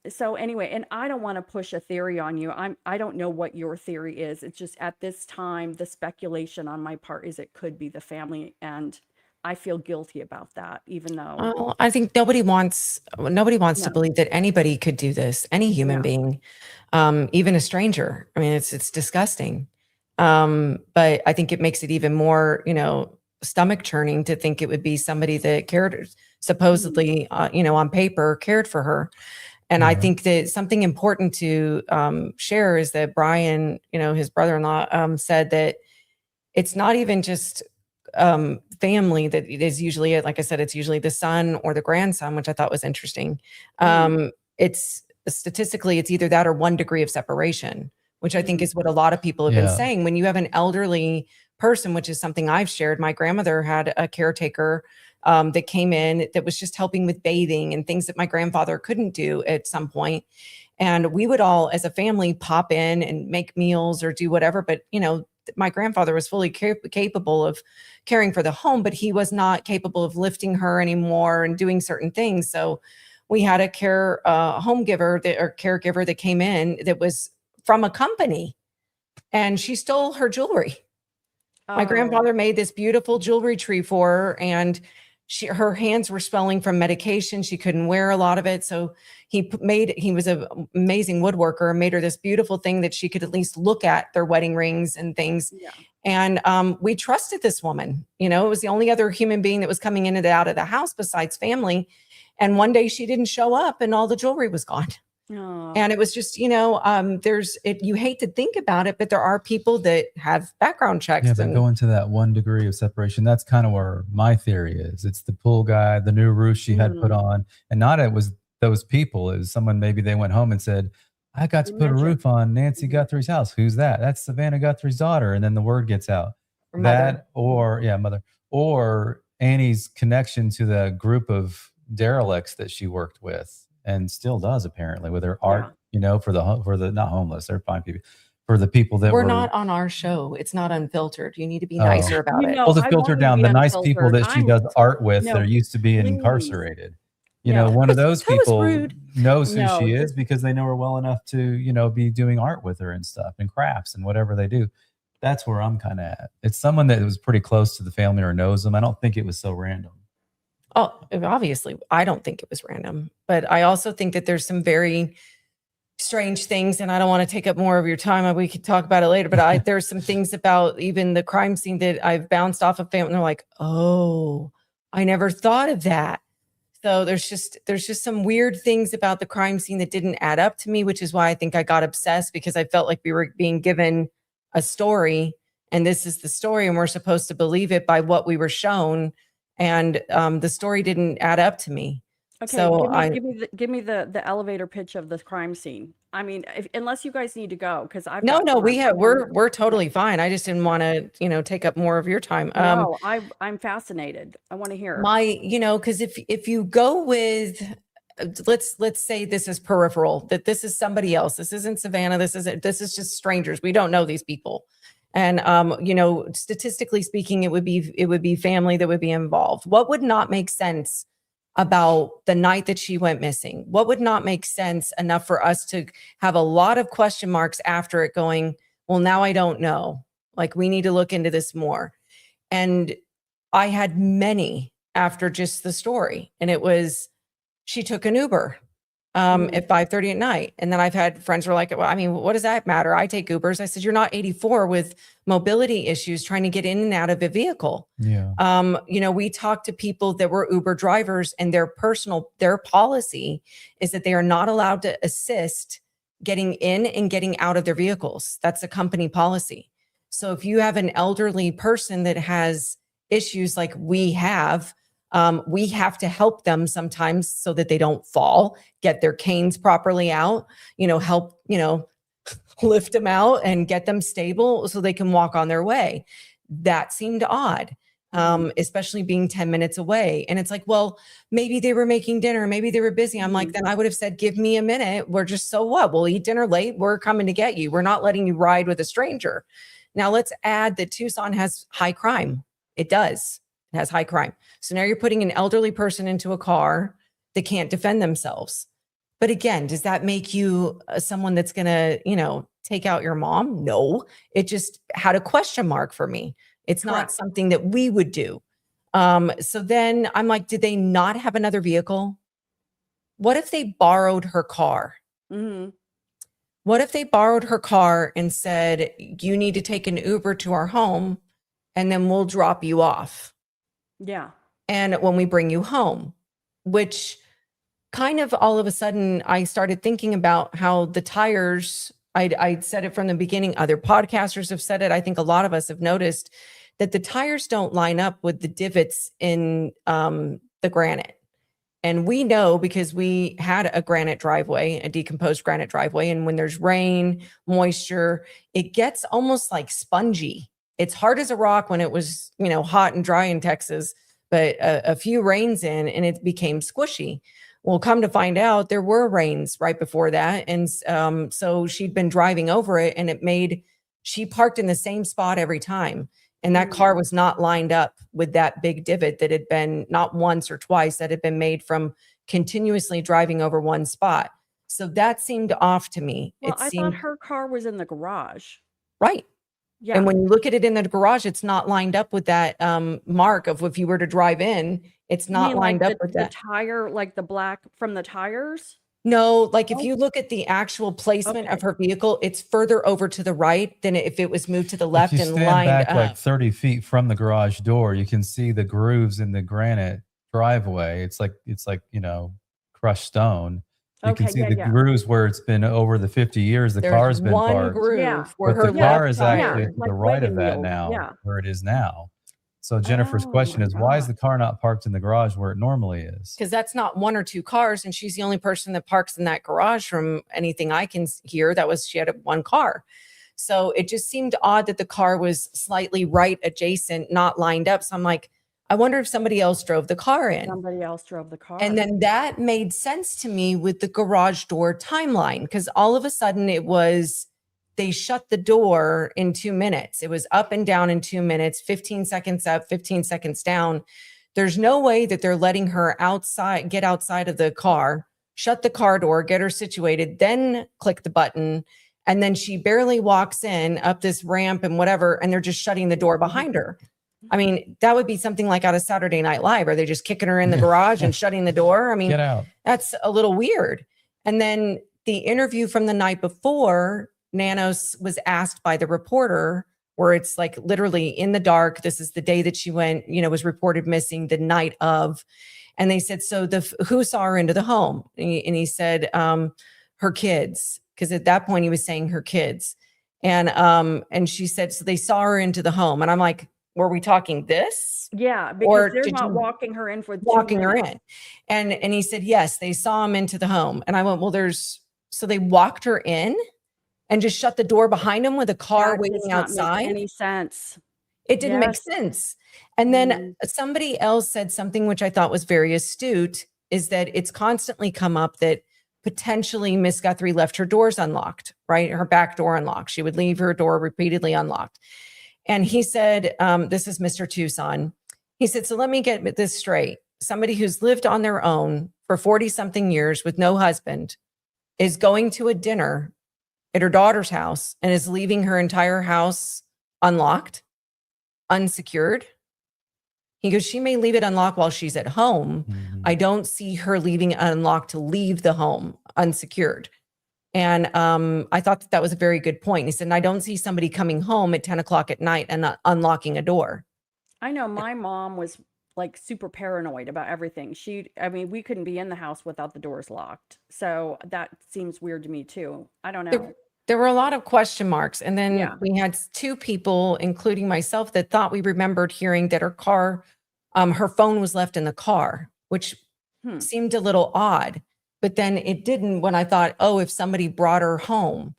so anyway, and I don't want to push a theory on you. I don't know what your theory is. It's just at this time, the speculation on my part is it could be the family, and I feel guilty about that, even though. Well, I think nobody wants to believe that anybody could do this, any human being, even a stranger. I mean, it's disgusting. But I think it makes it even more, stomach churning to think it would be somebody that cared, supposedly, on paper cared for her. And I think that something important to share is that Brian, his brother-in-law, said that it's not even just family that is usually, like I said, it's usually the son or the grandson, which I thought was interesting. It's statistically, it's either that or 1 degree of separation, which I think is what a lot of people have been saying. When you have an elderly person, which is something I've shared, my grandmother had a caretaker that came in that was just helping with bathing and things that my grandfather couldn't do at some point. And we would all, as a family, pop in and make meals or do whatever. But, my grandfather was fully capable of caring for the home, but he was not capable of lifting her anymore and doing certain things. So we had a caregiver that came in that was from a company, and she stole her jewelry. My grandfather made this beautiful jewelry tree for her, and her hands were swelling from medication. She couldn't wear a lot of it. So he was an amazing woodworker and made her this beautiful thing that she could at least look at, their wedding rings and things. Yeah. And we trusted this woman. It was the only other human being that was coming in and out of the house besides family. And one day she didn't show up and all the jewelry was gone. Oh. And it was just, you hate to think about it, but there are people that have background checks. Yeah, but going to that 1 degree of separation, that's kind of where my theory is. It's the pool guy, the new roof she had put on, and not it was those people. It was someone, maybe they went home and said, I got to put a roof on Nancy Guthrie's house. Who's that? That's Savannah Guthrie's daughter. And then the word gets out. Mother. Or Annie's connection to the group of derelicts that she worked with. And still does, apparently, with her art, for the not homeless, they're fine people, for the people that we're not on our show. It's not unfiltered. You need to be nicer about it. Well, to filter down the nice people that she does art with that are used to being incarcerated. You know, one of That those was people rude. knows who No, she is because they know her well enough to, you know, be doing art with her and stuff and crafts and whatever they do. That's where I'm kind of at. It's someone that was pretty close to the family or knows them. I don't think it was so random. Oh, obviously, I don't think it was random, but I also think that there's some very strange things, and I don't want to take up more of your time. We could talk about it later, but there's some things about even the crime scene that I've bounced off of family. And they're like, oh, I never thought of that. So there's just some weird things about the crime scene that didn't add up to me, which is why I think I got obsessed, because I felt like we were being given a story and this is the story and we're supposed to believe it by what we were shown. And the story didn't add up to me. okay, So give me the elevator pitch of the crime scene. I mean, unless you guys need to go, because I've no, got no, time. we're totally fine. I just didn't want to, take up more of your time. No, I'm fascinated. I want to hear. Because if you go with, let's say this is peripheral, that this is somebody else. This isn't Savannah. This is just strangers. We don't know these people. And statistically speaking, it would be family that would be involved. What would not make sense about the night that she went missing? What would not make sense enough for us to have a lot of question marks after it going, well, now I don't know. Like, we need to look into this more. And I had many after just the story. And it was, she took an Uber at 5:30 at night. And then I've had friends who are like, well, I mean, what does that matter? I take Ubers. I said, you're not 84 with mobility issues trying to get in and out of a vehicle. Yeah. We talked to people that were Uber drivers, and their policy is that they are not allowed to assist getting in and getting out of their vehicles. That's a company policy. So if you have an elderly person that has issues like we have to help them sometimes so that they don't fall, get their canes properly out, help, lift them out and get them stable so they can walk on their way. That seemed odd, especially being 10 minutes away. And it's like, well, maybe they were making dinner. Maybe they were busy. I'm like, then I would have said, give me a minute. We're just, so what? We'll eat dinner late. We're coming to get you. We're not letting you ride with a stranger. Now let's add that Tucson has high crime. It does. It has high crime. So now you're putting an elderly person into a car that can't defend themselves. But again, does that make you someone that's going to, take out your mom? No, it just had a question mark for me. It's not something that we would do. So then I'm like, did they not have another vehicle? What if they borrowed her car? Mm-hmm. What if they borrowed her car and said, you need to take an Uber to our home and then we'll drop you off? Yeah. And when we bring you home, which kind of all of a sudden I started thinking about how the tires, I said it from the beginning, other podcasters have said it. I think a lot of us have noticed that the tires don't line up with the divots in the granite. And we know because we had a granite driveway, a decomposed granite driveway. And when there's rain, moisture, it gets almost like spongy. It's hard as a rock when it was, hot and dry in Texas, but a few rains in and it became squishy. Well, come to find out, there were rains right before that. And so she'd been driving over it and she parked in the same spot every time. And that car was not lined up with that big divot that had been not once or twice that had been made from continuously driving over one spot. So that seemed off to me. Well, I thought her car was in the garage. Right. Yeah. And when you look at it in the garage, it's not lined up with that mark of if you were to drive in, it's not lined up with that. The tire, like the black from the tires? No, like if you look at the actual placement of her vehicle, it's further over to the right than if it was moved to the left and lined back up. Like 30 feet from the garage door, you can see the grooves in the granite driveway. It's like crushed stone. You can see the grooves where it's been over the 50 years. The car's been parked. But the car is actually to the right of that now, where it is now. So Jennifer's question is, why is the car not parked in the garage where it normally is? Because that's not one or two cars, and she's the only person that parks in that garage from anything I can hear. She had one car. So it just seemed odd that the car was slightly right adjacent, not lined up. So I'm like, I wonder if somebody else drove the car in. Somebody else drove the car. And then that made sense to me with the garage door timeline, because all of a sudden they shut the door in 2 minutes. It was up and down in 2 minutes, 15 seconds up, 15 seconds down. There's no way that they're letting her outside, get outside of the car, shut the car door, get her situated, then click the button. And then she barely walks in up this ramp and whatever, and they're just shutting the door behind her. I mean, that would be something like out of Saturday Night Live. Are they just kicking her in the garage and shutting the door? I mean, Get out. that's a little weird. And then the interview from the night before, Nanos was asked by the reporter, where it's like literally in the dark. This is the day that she went, was reported missing, the night of. And they said, so who saw her into the home? And he said, her kids. Because at that point he was saying her kids. And she said, so they saw her into the home. And I'm like, were we talking this? Yeah, because Or they're did not you- walking her in for 2 walking her minutes. in? And he said, yes, they saw him into the home. And I went, well, so they walked her in and just shut the door behind him with a car That does waiting not make outside. any sense. It didn't make Yes. sense. And then somebody else said something which I thought was very astute, is that it's constantly come up that potentially Miss Guthrie left her doors unlocked, right? Her back door unlocked. She would leave her door repeatedly unlocked. And he said, this is Mr. Tucson. He said, so let me get this straight. Somebody who's lived on their own for 40 something years with no husband is going to a dinner at her daughter's house and is leaving her entire house unlocked, unsecured. He goes, she may leave it unlocked while she's at home. Mhm. I don't see her leaving it unlocked to leave the home unsecured. And I thought that was a very good point. He said, and I don't see somebody coming home at 10 o'clock at night and not unlocking a door. I know my mom was like super paranoid about everything. We couldn't be in the house without the doors locked. So that seems weird to me too. I don't know. There were a lot of question marks. And then Yeah. we had two people, including myself, that thought we remembered hearing that her phone was left in the car, which seemed a little odd. But then it didn't when I thought, oh, if somebody brought her home.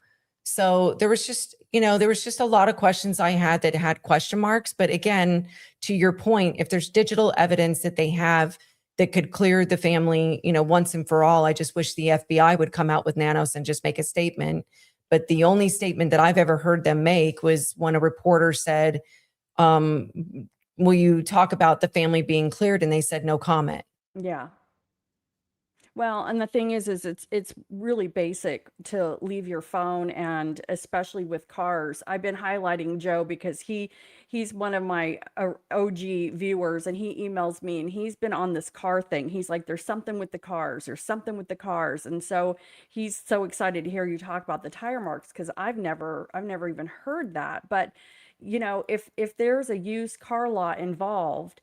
So there was just a lot of questions I had that had question marks. But again, to your point, if there's digital evidence that they have that could clear the family, once and for all, I just wish the FBI would come out with Nanos and just make a statement. But the only statement that I've ever heard them make was when a reporter said, will you talk about the family being cleared? And they said, no comment. Yeah. Well, and the thing is it's really basic to leave your phone, and especially with cars. I've been highlighting Joe because he's one of my OG viewers, and he emails me, and he's been on this car thing. He's like, there's something with the cars, there's something with the cars. And so he's so excited to hear you talk about the tire marks, because I've never even heard that. But if there's a used car lot involved,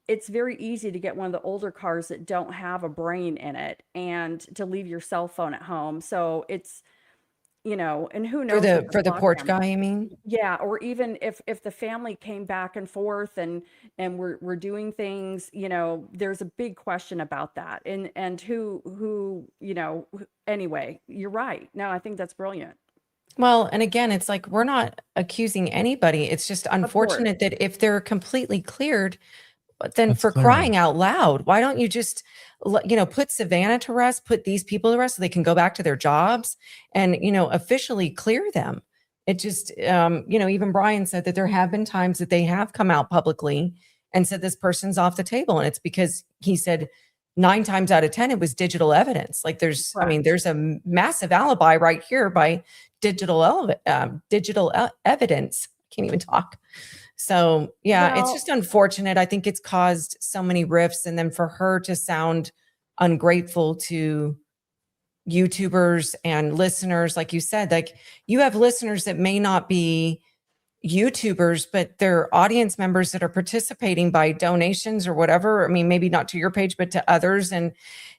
it's very easy to get one of the older cars that don't have a brain in it and to leave your cell phone at home. So it's, and who knows For the lock porch them. guy, you mean? Yeah, or even if the family came back and forth and we're doing things, there's a big question about that. And who, anyway, you're right. No, I think that's brilliant. Well, and again, it's like, we're not accusing anybody. It's just unfortunate that if they're completely cleared, but then That's for clear. crying out loud, why don't you just, put Savannah to rest, put these people to rest so they can go back to their jobs and, officially clear them. It just, even Brian said that there have been times that they have come out publicly and said this person's off the table. And it's because he said 9 times out of 10, it was digital evidence. Like there's a massive alibi right here by digital evidence. Can't even talk. So yeah, it's just unfortunate. I think it's caused so many rifts, and then for her to sound ungrateful to YouTubers and listeners, like you said, like you have listeners that may not be YouTubers, but they're audience members that are participating by donations or whatever. I mean, maybe not to your page, but to others. And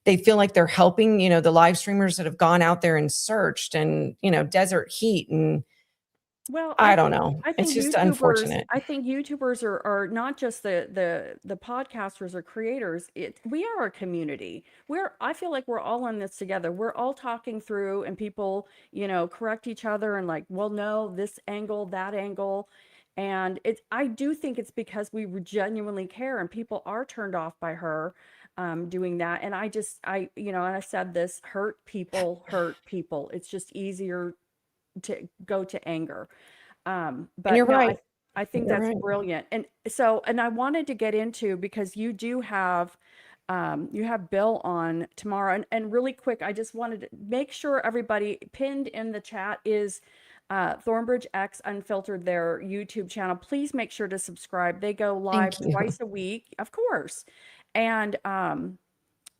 they feel like they're helping, the live streamers that have gone out there and searched and, desert heat. And Well, I don't know. I think It's just YouTubers, unfortunate. I think YouTubers are not just the podcasters or creators. We are a community. I feel like we're all in this together. We're all talking through, and people, correct each other and like, well, no, this angle, that angle. And I do think it's because we genuinely care, and people are turned off by her doing that. And and I said this, hurt people. It's just easier to go to anger. But And you're no, right. I think You're that's right. brilliant. And so, and I wanted to get into, because you do have, you have Bill on tomorrow. And really quick, I just wanted to make sure everybody pinned in the chat is Thornbridge X Unfiltered, their YouTube channel. Please make sure to subscribe. They go live Thank you. twice a week, of course. And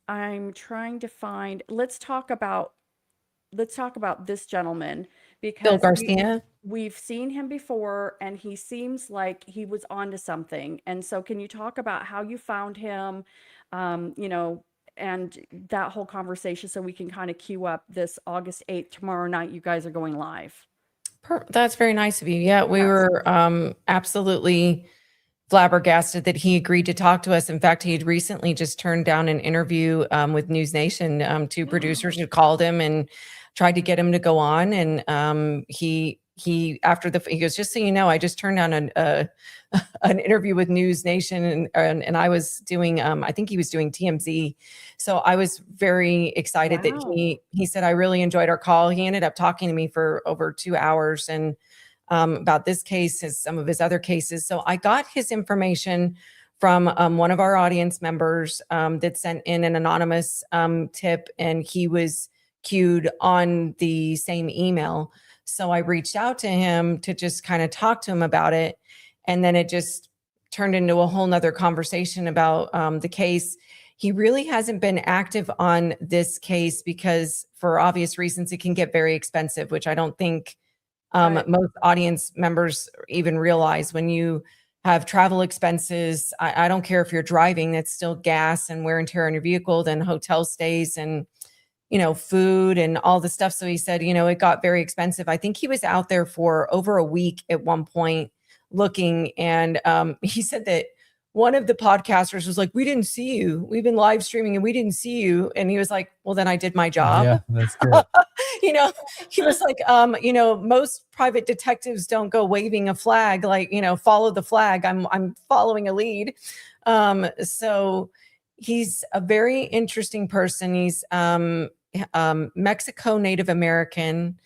I'm trying to find, let's talk about this gentleman, Bill because Garcia. we've seen him before and he seems like he was onto something. And so can you talk about how you found him, you know, and that whole conversation, so we can kind of queue up this August 8th, tomorrow night, you guys are going live. That's very nice of you. Yeah, we Yes. were absolutely flabbergasted that he agreed to talk to us. In fact, he had recently just turned down an interview with News Nation. Two producers had called him and tried to get him to go on, and he after he goes, just so you know, I just turned down an interview with News Nation, and I was doing I think he was doing TMZ, so I was very excited that Wow. he said, I really enjoyed our call. He ended up talking to me for over 2 hours and about this case, some of his other cases. So I got his information from one of our audience members that sent in an anonymous tip, and he was queued on the same email. So I reached out to him to just kind of talk to him about it. And then it just turned into a whole nother conversation about the case. He really hasn't been active on this case because, for obvious reasons, it can get very expensive, which I don't think Right. most audience members even realize. When you have travel expenses, I don't care if you're driving, that's still gas and wear and tear on your vehicle, then hotel stays and, you know, food and all the stuff. So he said, you know, it got very expensive. I think he was out there for over a week at one point looking. And he said that one of the podcasters was like, we didn't see you. We've been live streaming and we didn't see you. And he was like, well, then I did my job. Yeah, that's good. You know, he was like, you know, most private detectives don't go waving a flag, like, you know, follow the flag. I'm following a lead. So he's a very interesting person. He's Mexico Native American.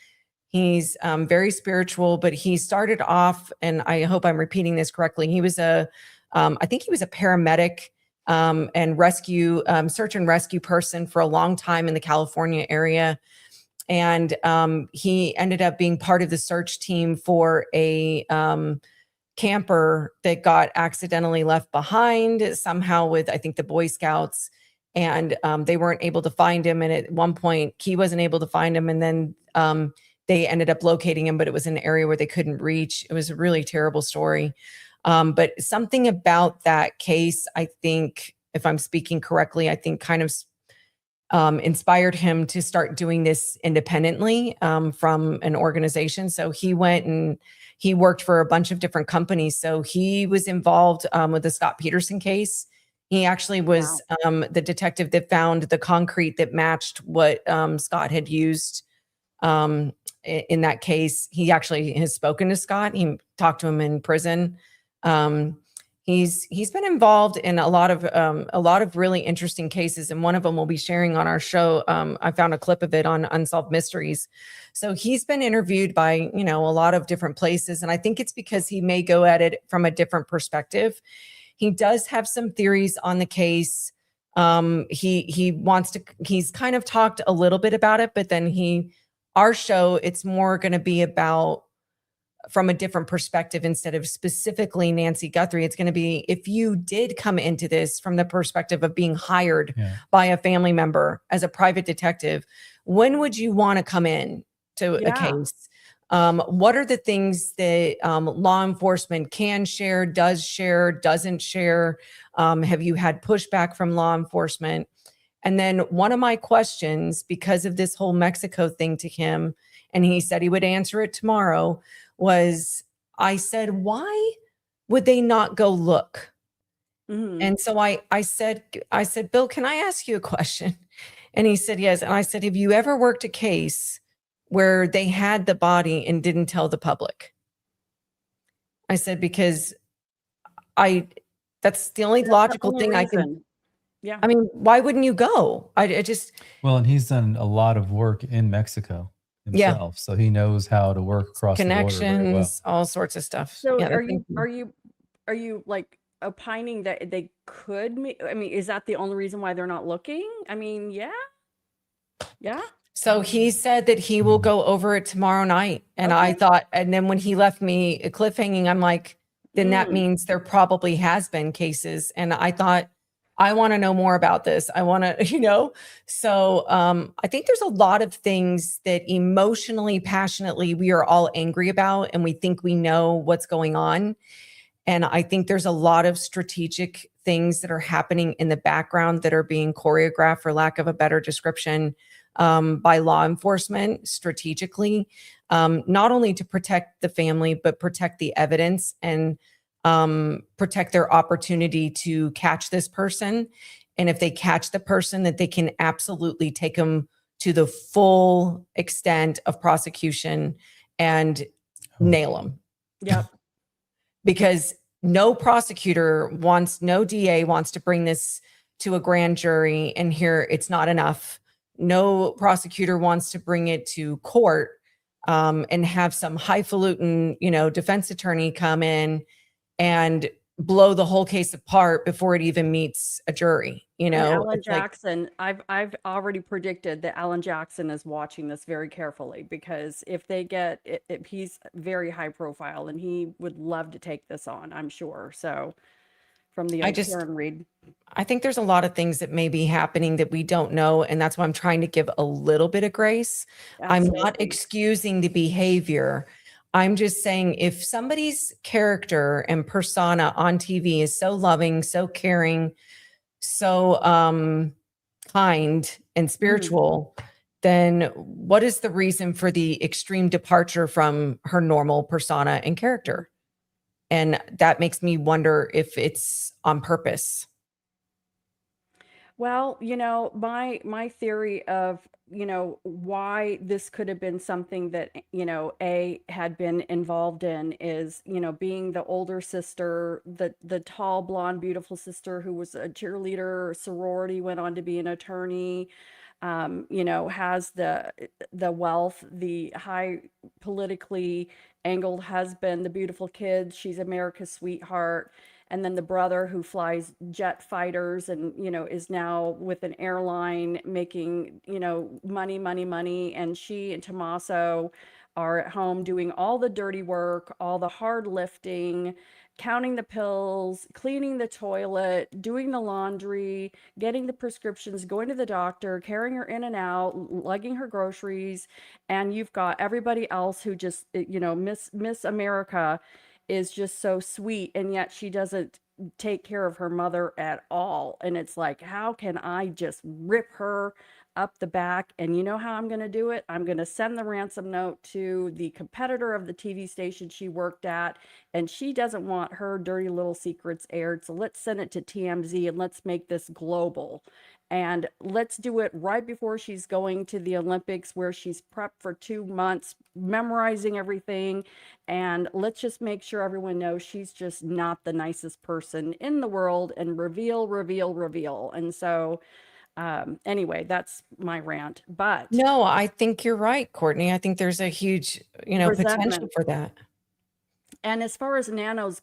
He's very spiritual, but he started off, and I hope I'm repeating this correctly, he was I think he was a paramedic and rescue, search and rescue person for a long time in the California area. And he ended up being part of the search team for a camper that got accidentally left behind somehow with, I think, the Boy Scouts. And they weren't able to find him. And at one point, he wasn't able to find him. And then they ended up locating him, but it was an area where they couldn't reach. It was a really terrible story. But something about that case, I think, if I'm speaking correctly, I think kind of inspired him to start doing this independently from an organization. So he went and he worked for a bunch of different companies. So he was involved with the Scott Peterson case. He actually was the detective that found the concrete that matched what Scott had used in that case. He actually has spoken to Scott. He talked to him in prison. He's been involved in a lot of really interesting cases, and one of them we'll be sharing on our show. I found a clip of it on Unsolved Mysteries. So he's been interviewed by, you know, a lot of different places, and I think it's because he may go at it from a different perspective. He does have some theories on the case. He's kind of talked a little bit about it, but then our show, it's more going to be about from a different perspective instead of specifically Nancy Guthrie. It's going to be, if you did come into this from the perspective of being hired by a family member as a private detective, when would you want to come in to a case? What are the things that law enforcement can share, doesn't share? Have you had pushback from law enforcement? And then one of my questions, because of this whole Mexico thing to him, and he said he would answer it tomorrow, was, I said, why would they not go look? Mm-hmm. And so I said, Bill, can I ask you a question? And he said, yes. And I said, have you ever worked a case where they had the body and didn't tell the public? I said, because that's the only logical thing I can. Yeah. I mean, why wouldn't you go? I just. Well, and he's done a lot of work in Mexico. Yeah. himself. So he knows how to work across the border very well. Connections, all sorts of stuff. So Yeah, are you like opining that they could I mean, is that the only reason why they're not looking? I mean, yeah. Yeah. so he said that he will go over it tomorrow night. And I Okay. thought, and then when he left me cliffhanging, I'm like, then that Mm. means there probably has been cases. And I thought, I want to know more about this. I want to, So I think there's a lot of things that emotionally, passionately, we are all angry about, and we think we know what's going on. And I think there's a lot of strategic things that are happening in the background that are being choreographed, for lack of a better description, by law enforcement strategically, not only to protect the family, but protect the evidence and protect their opportunity to catch this person. And if they catch the person, that they can absolutely take them to the full extent of prosecution and nail them. Yep. Because no prosecutor wants, no DA wants to bring this to a grand jury and hear it's not enough. No prosecutor wants to bring it to court and have some highfalutin, defense attorney come in and blow the whole case apart before it even meets a jury. And Alan It's like, Jackson, I've already predicted that Alan Jackson is watching this very carefully, because if they get it, he's very high profile and he would love to take this on, I'm sure. So from the old Karen Reed. I think there's a lot of things that may be happening that we don't know. And that's why I'm trying to give a little bit of grace. I'm not Absolutely. excusing the behavior. I'm just saying, if somebody's character and persona on TV is so loving, so caring, so kind and spiritual, then what is the reason for the extreme departure from her normal persona and character? And that makes me wonder if it's on purpose. Well, my theory of, why this could have been something that, A had been involved in is, being the older sister, the tall, blonde, beautiful sister who was a cheerleader, sorority, went on to be an attorney, has the wealth, the high politically angled husband, the beautiful kids, she's America's sweetheart. And then the brother who flies jet fighters and, is now with an airline making, money, money, money. And she and Tommaso are at home doing all the dirty work, all the hard lifting, counting the pills, cleaning the toilet, doing the laundry, getting the prescriptions, going to the doctor, carrying her in and out, lugging her groceries. And you've got everybody else who just, Miss America is just so sweet, and yet she doesn't take care of her mother at all. And it's like, how can I just rip her up the back? And you know how I'm going to do it? I'm going to send the ransom note to the competitor of the TV station she worked at, and she doesn't want her dirty little secrets aired. So let's send it to TMZ and let's make this global. And let's do it right before she's going to the Olympics, where she's prepped for 2 months, memorizing everything. And let's just make sure everyone knows she's just not the nicest person in the world, and reveal, reveal, reveal. And so anyway, that's my rant. But No, I think you're right, Courtney. I think there's a huge, potential resentment. for that. And as far as Nanos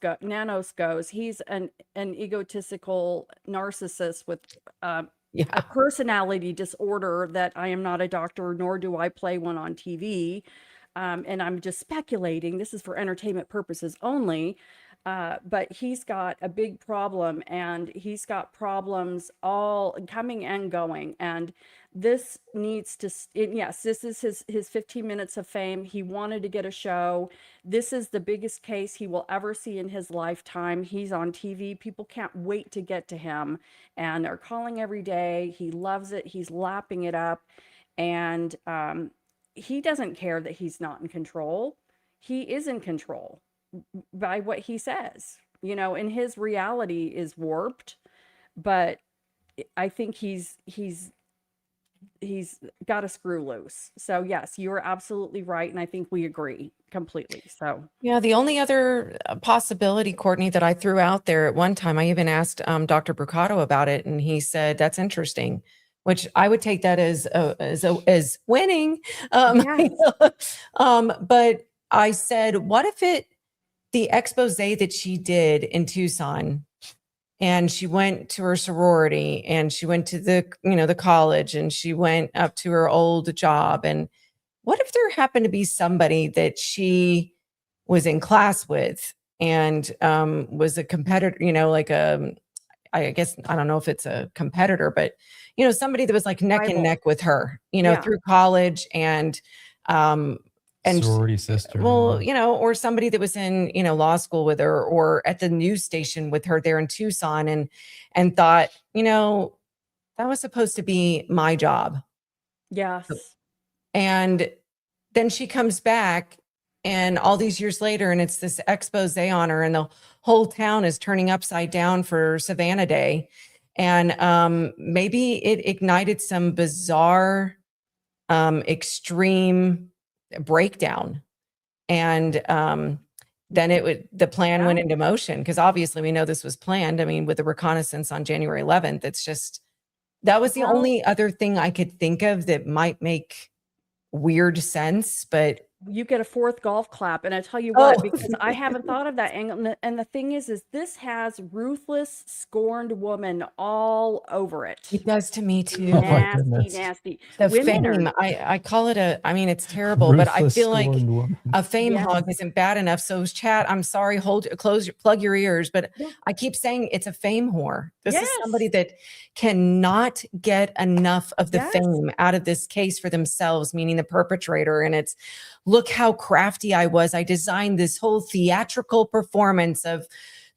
goes, he's an egotistical narcissist with a Yeah. personality disorder that I am not a doctor, nor do I play one on TV. And I'm just speculating. This is for entertainment purposes only. But he's got a big problem, and he's got problems all coming and going. And this needs to, yes, this is his 15 minutes of fame. He wanted to get a show. This is the biggest case he will ever see in his lifetime. He's on TV. People can't wait to get to him, and they're calling every day. He loves it. He's lapping it up. And he doesn't care that he's not in control. He is in control by what he says, and his reality is warped. But I think he's got a screw loose. So yes, you're absolutely right, and I think we agree completely. So Yeah, the only other possibility, Courtney, that I threw out there at one time, I even asked Dr. Brucato about it, and he said, that's interesting. which I would take that as winning. Yes. But I said, what if the expose that she did in Tucson, and she went to her sorority, and she went to the college, and she went up to her old job, and what if there happened to be somebody that she was in class with and was a competitor, like I guess, I don't know if it's a competitor, but somebody that was like neck and Rival. neck with her, Yeah. through college, and sorority sister. well, or somebody that was in, law school with her, or at the news station with her there in Tucson, and thought, that was supposed to be my job. Yes. And then she comes back, and all these years later, and it's this expose on her, and the whole town is turning upside down for Savannah Day. And maybe it ignited some bizarre, extreme breakdown. And then the plan went into motion, because obviously we know this was planned. I mean, with the reconnaissance on January 11th, it's just, that was the only other thing I could think of that might make weird sense. But you get a fourth golf clap, and I tell you what, because I haven't thought of that angle. And the thing is this has ruthless, scorned woman all over it. It does to me too. Nasty. The fame, I call it it's terrible, but I feel like a fame hog isn't bad enough. So chat, I'm sorry, plug your ears, but I keep saying it's a fame whore. This is somebody that cannot get enough of the fame out of this case for themselves, meaning the perpetrator. And it's, look how crafty I was. I designed this whole theatrical performance of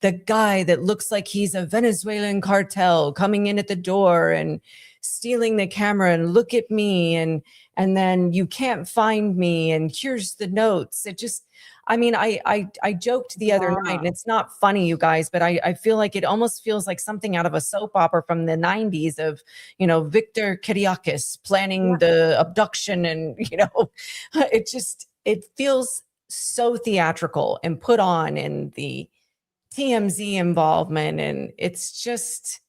the guy that looks like he's a Venezuelan cartel coming in at the door and stealing the camera, and look at me, and then you can't find me, and here's the notes. It just, I joked the other night, and it's not funny, you guys, but I feel like it almost feels like something out of a soap opera from the 90s of, Victor Kiriakis planning the abduction. And, it feels so theatrical and put on, and the TMZ involvement, and it's just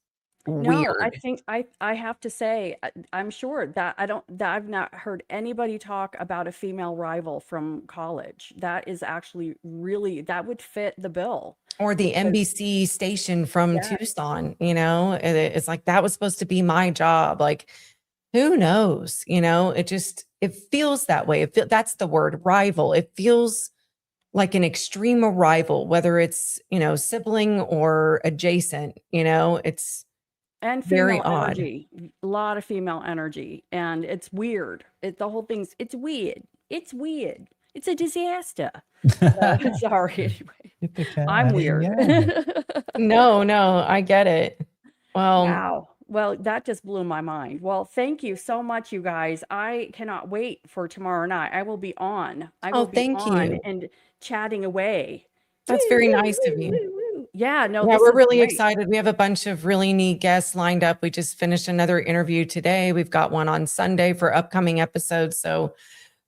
weird. I think I have to say, I'm sure that I've not heard anybody talk about a female rival from college. That is actually really, that would fit the bill. Or the NBC station from Tucson, it's like, that was supposed to be my job. Like, who knows? It feels that way. That's the word, rival. It feels like an extreme rival, whether it's, sibling or adjacent, it's and very female odd. Energy, a lot of female energy, and it's weird. The whole thing's, it's weird. It's weird. It's a disaster. Sorry. Anyway, I'm weird. No, I get it. Well, wow. Well, that just blew my mind. Well, thank you so much, you guys. I cannot wait for tomorrow night. I will be on. Thank you. And chatting away. That's very nice of you. Yeah, no, we're really excited. We have a bunch of really neat guests lined up. We just finished another interview today. We've got one on Sunday for upcoming episodes. So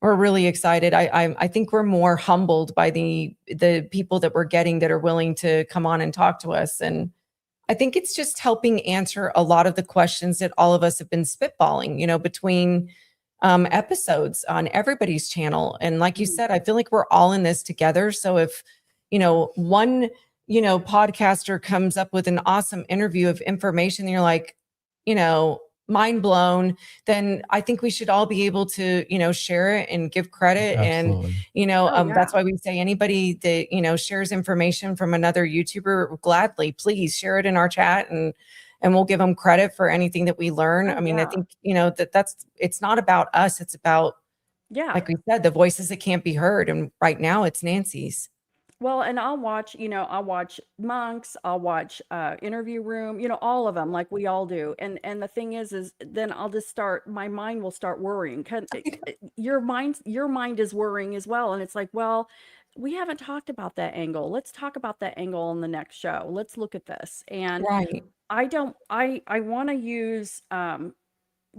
we're really excited. I think we're more humbled by the people that we're getting that are willing to come on and talk to us. And I think it's just helping answer a lot of the questions that all of us have been spitballing, between episodes on everybody's channel. And like you said, I feel like we're all in this together. So if, one, podcaster comes up with an awesome interview of information, and you're like, mind blown, then I think we should all be able to, share it and give credit. Absolutely. And, that's why we say anybody that, shares information from another YouTuber, gladly, please share it in our chat, and we'll give them credit for anything that we learn. I think, it's not about us. It's about, like we said, the voices that can't be heard. And right now it's Nancy's. Well, and I'll watch Monks, I'll watch Interview Room, all of them, like we all do. And the thing is then I'll just my mind will start worrying. Your mind is worrying as well. And it's like, well, we haven't talked about that angle. Let's talk about that angle on the next show. Let's look at this. And I want to use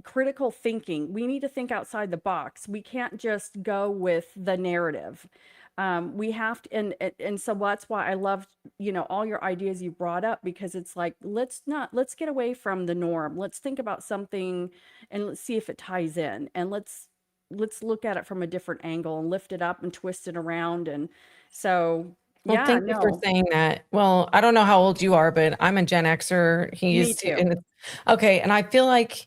critical thinking. We need to think outside the box. We can't just go with the narrative. We have to, and so that's why I loved, all your ideas you brought up, because it's like, let's get away from the norm. Let's think about something and let's see if it ties in, and let's look at it from a different angle and lift it up and twist it around. And so, Well, yeah, thank you for no, saying that. Well, I don't know how old you are, but I'm a Gen Xer. He me is too. too. Okay. And I feel like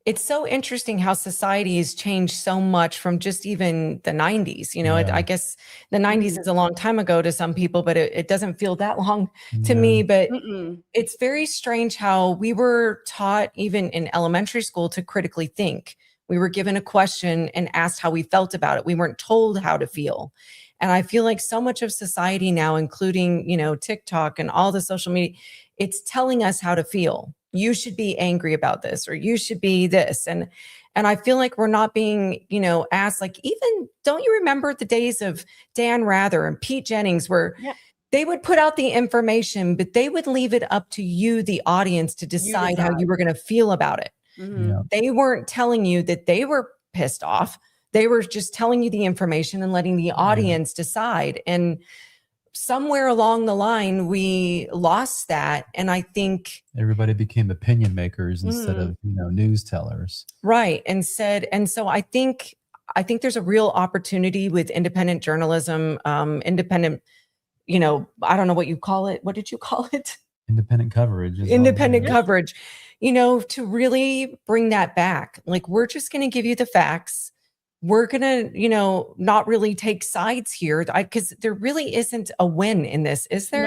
it's so interesting how society has changed so much from just even the 90s. Yeah. I guess the 90s is a long time ago to some people, but it doesn't feel that long to Yeah. me. But Mm-mm. it's very strange how we were taught, even in elementary school, to critically think. We were given a question and asked how we felt about it. We weren't told how to feel. And I feel like so much of society now, including, TikTok and all the social media, it's telling us how to feel. You should be angry about this, or you should be this. And I feel like we're not being, asked, like, even, don't you remember the days of Dan Rather and Pete Jennings, where Yeah. they would put out the information, but they would leave it up to you, the audience, to decide how you were going to feel about it. Mhm. Yeah. They weren't telling you that they were pissed off. They were just telling you the information and letting the audience decide. And somewhere along the line, we lost that. And I think Everybody became opinion makers instead of, news tellers. right. And so I think there's a real opportunity with independent journalism, independent, I don't know what you call it. What did you call it? Independent coverage. Independent coverage, to really bring that back. Like, we're just going to give you the facts. We're going to, not really take sides here, because there really isn't a win in this, is there?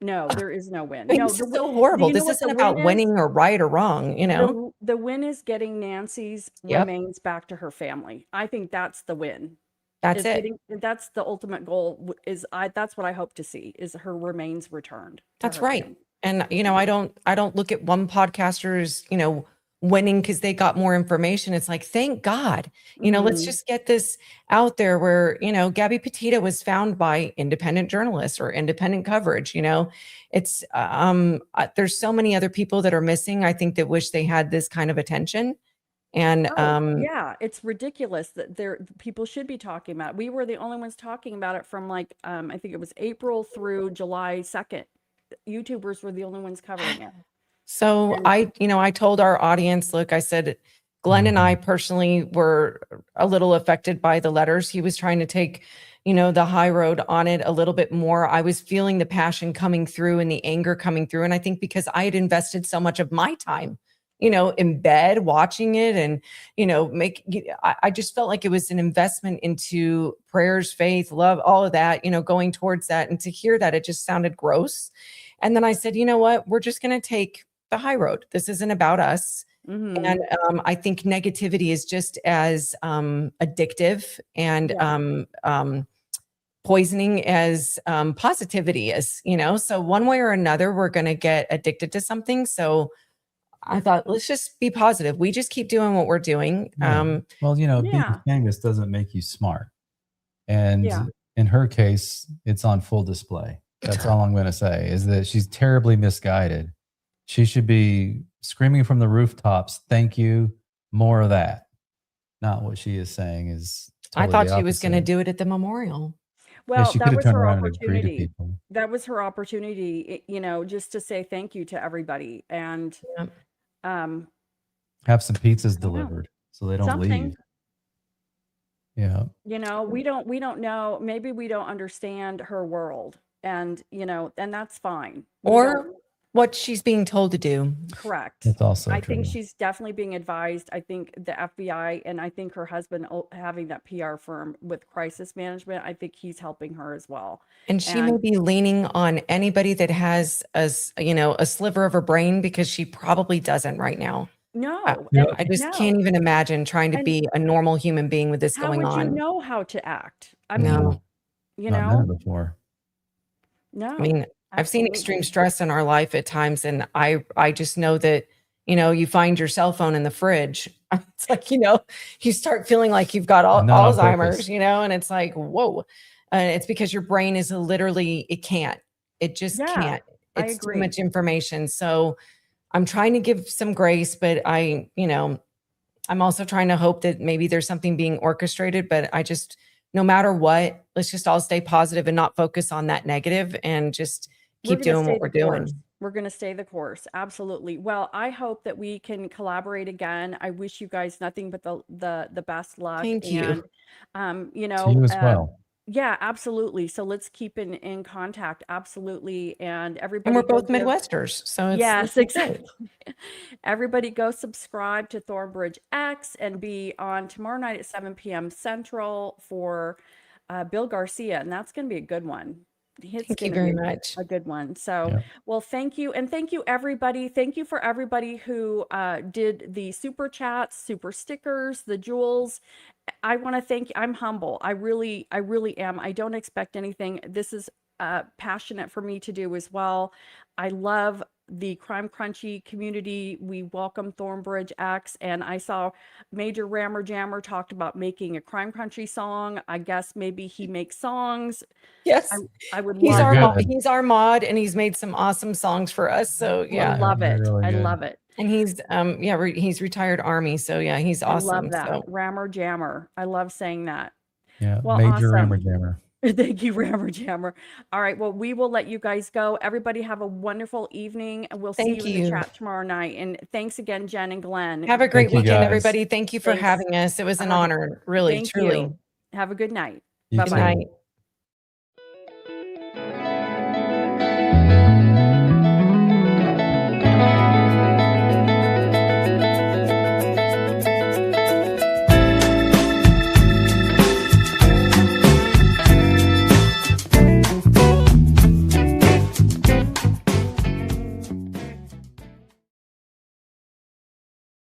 No, there is no win. This No, is so horrible. This isn't about winning or right or wrong, The win is getting Nancy's Yep. remains back to her family. I think that's the win. That's Is it. that's the ultimate goal. That's what I hope to see, is her remains returned to That's her right. family. And, I don't look at one podcaster as, winning because they got more information. It's like, thank God, let's Mhm. just get this out there where, Gabby Petito was found by independent journalists or independent coverage. It's, there's so many other people that are missing, I think, that wish they had this kind of attention. And, Yeah, it's ridiculous that people should be talking about it. We were the only ones talking about it from, like, I think it was April through July 2nd. YouTubers were the only ones covering it. So And- I told our audience, look, I said, Glenn and I personally were a little affected by the letters. He was trying to take, the high road on it a little bit more. I was feeling the passion coming through and the anger coming through. And I think because I had invested so much of my time, in bed watching it, and, I just felt like it was an investment into prayers, faith, love, all of that, going towards that. And to hear that, it just sounded gross. And then I said, you know what, we're just going to take the high road. This isn't about us. Mhm. And I think negativity is just as addictive and poisoning as positivity is, so one way or another, we're going to get addicted to something. So I thought, let's just be positive. We just keep doing what we're doing. Well, being Yeah. famous doesn't make you smart. And Yeah. in her case, it's on full display. That's all I'm going to say, is that she's terribly misguided. She should be screaming from the rooftops, thank you, more of that. Not what she is saying is I totally thought the she was going to opposite. do it at the memorial. Well, she that could have was turned her around and agreed to opportunity. people. That was her opportunity, just to say thank you to everybody. And Yep. Have some pizzas don't know. delivered so they don't Something. leave. Yeah. We don't know. Maybe we don't understand her world, and and that's fine. We Or don't- what she's being told to do. correct. That's also I true. think she's definitely being advised. I think the FBI, and I think her husband having that PR firm with crisis management, I think he's helping her as well. And she may be leaning on anybody that has a sliver of her brain, because she probably doesn't right now. No, I just no. can't even imagine trying to And be a normal human being with this How going would you on. know how to act? I No. mean, Not done it before. no. I mean, I've seen extreme absolutely. stress in our life at times, and I just know that, you find your cell phone in the fridge. It's like, you start feeling like you've got And not on Alzheimer's, purpose. and it's like, whoa. It's because your brain is literally, it just Yeah, can't. I It's too agree. much information. So I'm trying to give some grace, but I'm also trying to hope that maybe there's something being orchestrated, but I just no matter what, let's just all stay positive and not focus on that negative and just keep doing what we're doing. We're going to stay the course. Absolutely. Well, I hope that we can collaborate again. I wish you guys nothing but the best luck. Thank you. And, you To know, you as well. yeah, absolutely. So let's keep in contact. Absolutely. And everybody. And we're go both give- Midwesters. So it's Yes, it's great. exactly. Everybody go subscribe to Thornbridge X and be on tomorrow night at 7 p.m. Central for Bill Garcia. And that's going to be a good one. Thank you very much. A good one. So, Yeah. well, thank you. And thank you, everybody. Thank you for everybody who did the super chats, super stickers, the jewels. I want to thank you. I'm humble. I really am. I don't expect anything. This is passionate for me to do as well. I love the Crime Crunchy community. We welcome Thornbridge X, and I saw Major Rammer Jammer talked about making a Crime Crunchy song. I guess maybe he makes songs. Yes. I would He's love our mod and he's made some awesome songs for us. So yeah. I love it. Really I good. love it. And he's he's retired Army. So yeah, he's awesome. I love that. So. Rammer Jammer. I love saying that. Yeah. Well, Major awesome. Rammer Jammer. Thank you, Rammer Jammer. All right. Well, we will let you guys go. Everybody have a wonderful evening, and we'll see you in the chat tomorrow night. And thanks again, Jen and Glen. Have a great weekend, everybody. Thank you for Thanks. having us. It was an honor, really, Thank truly. you. Have a good night. You Bye-bye. Good night.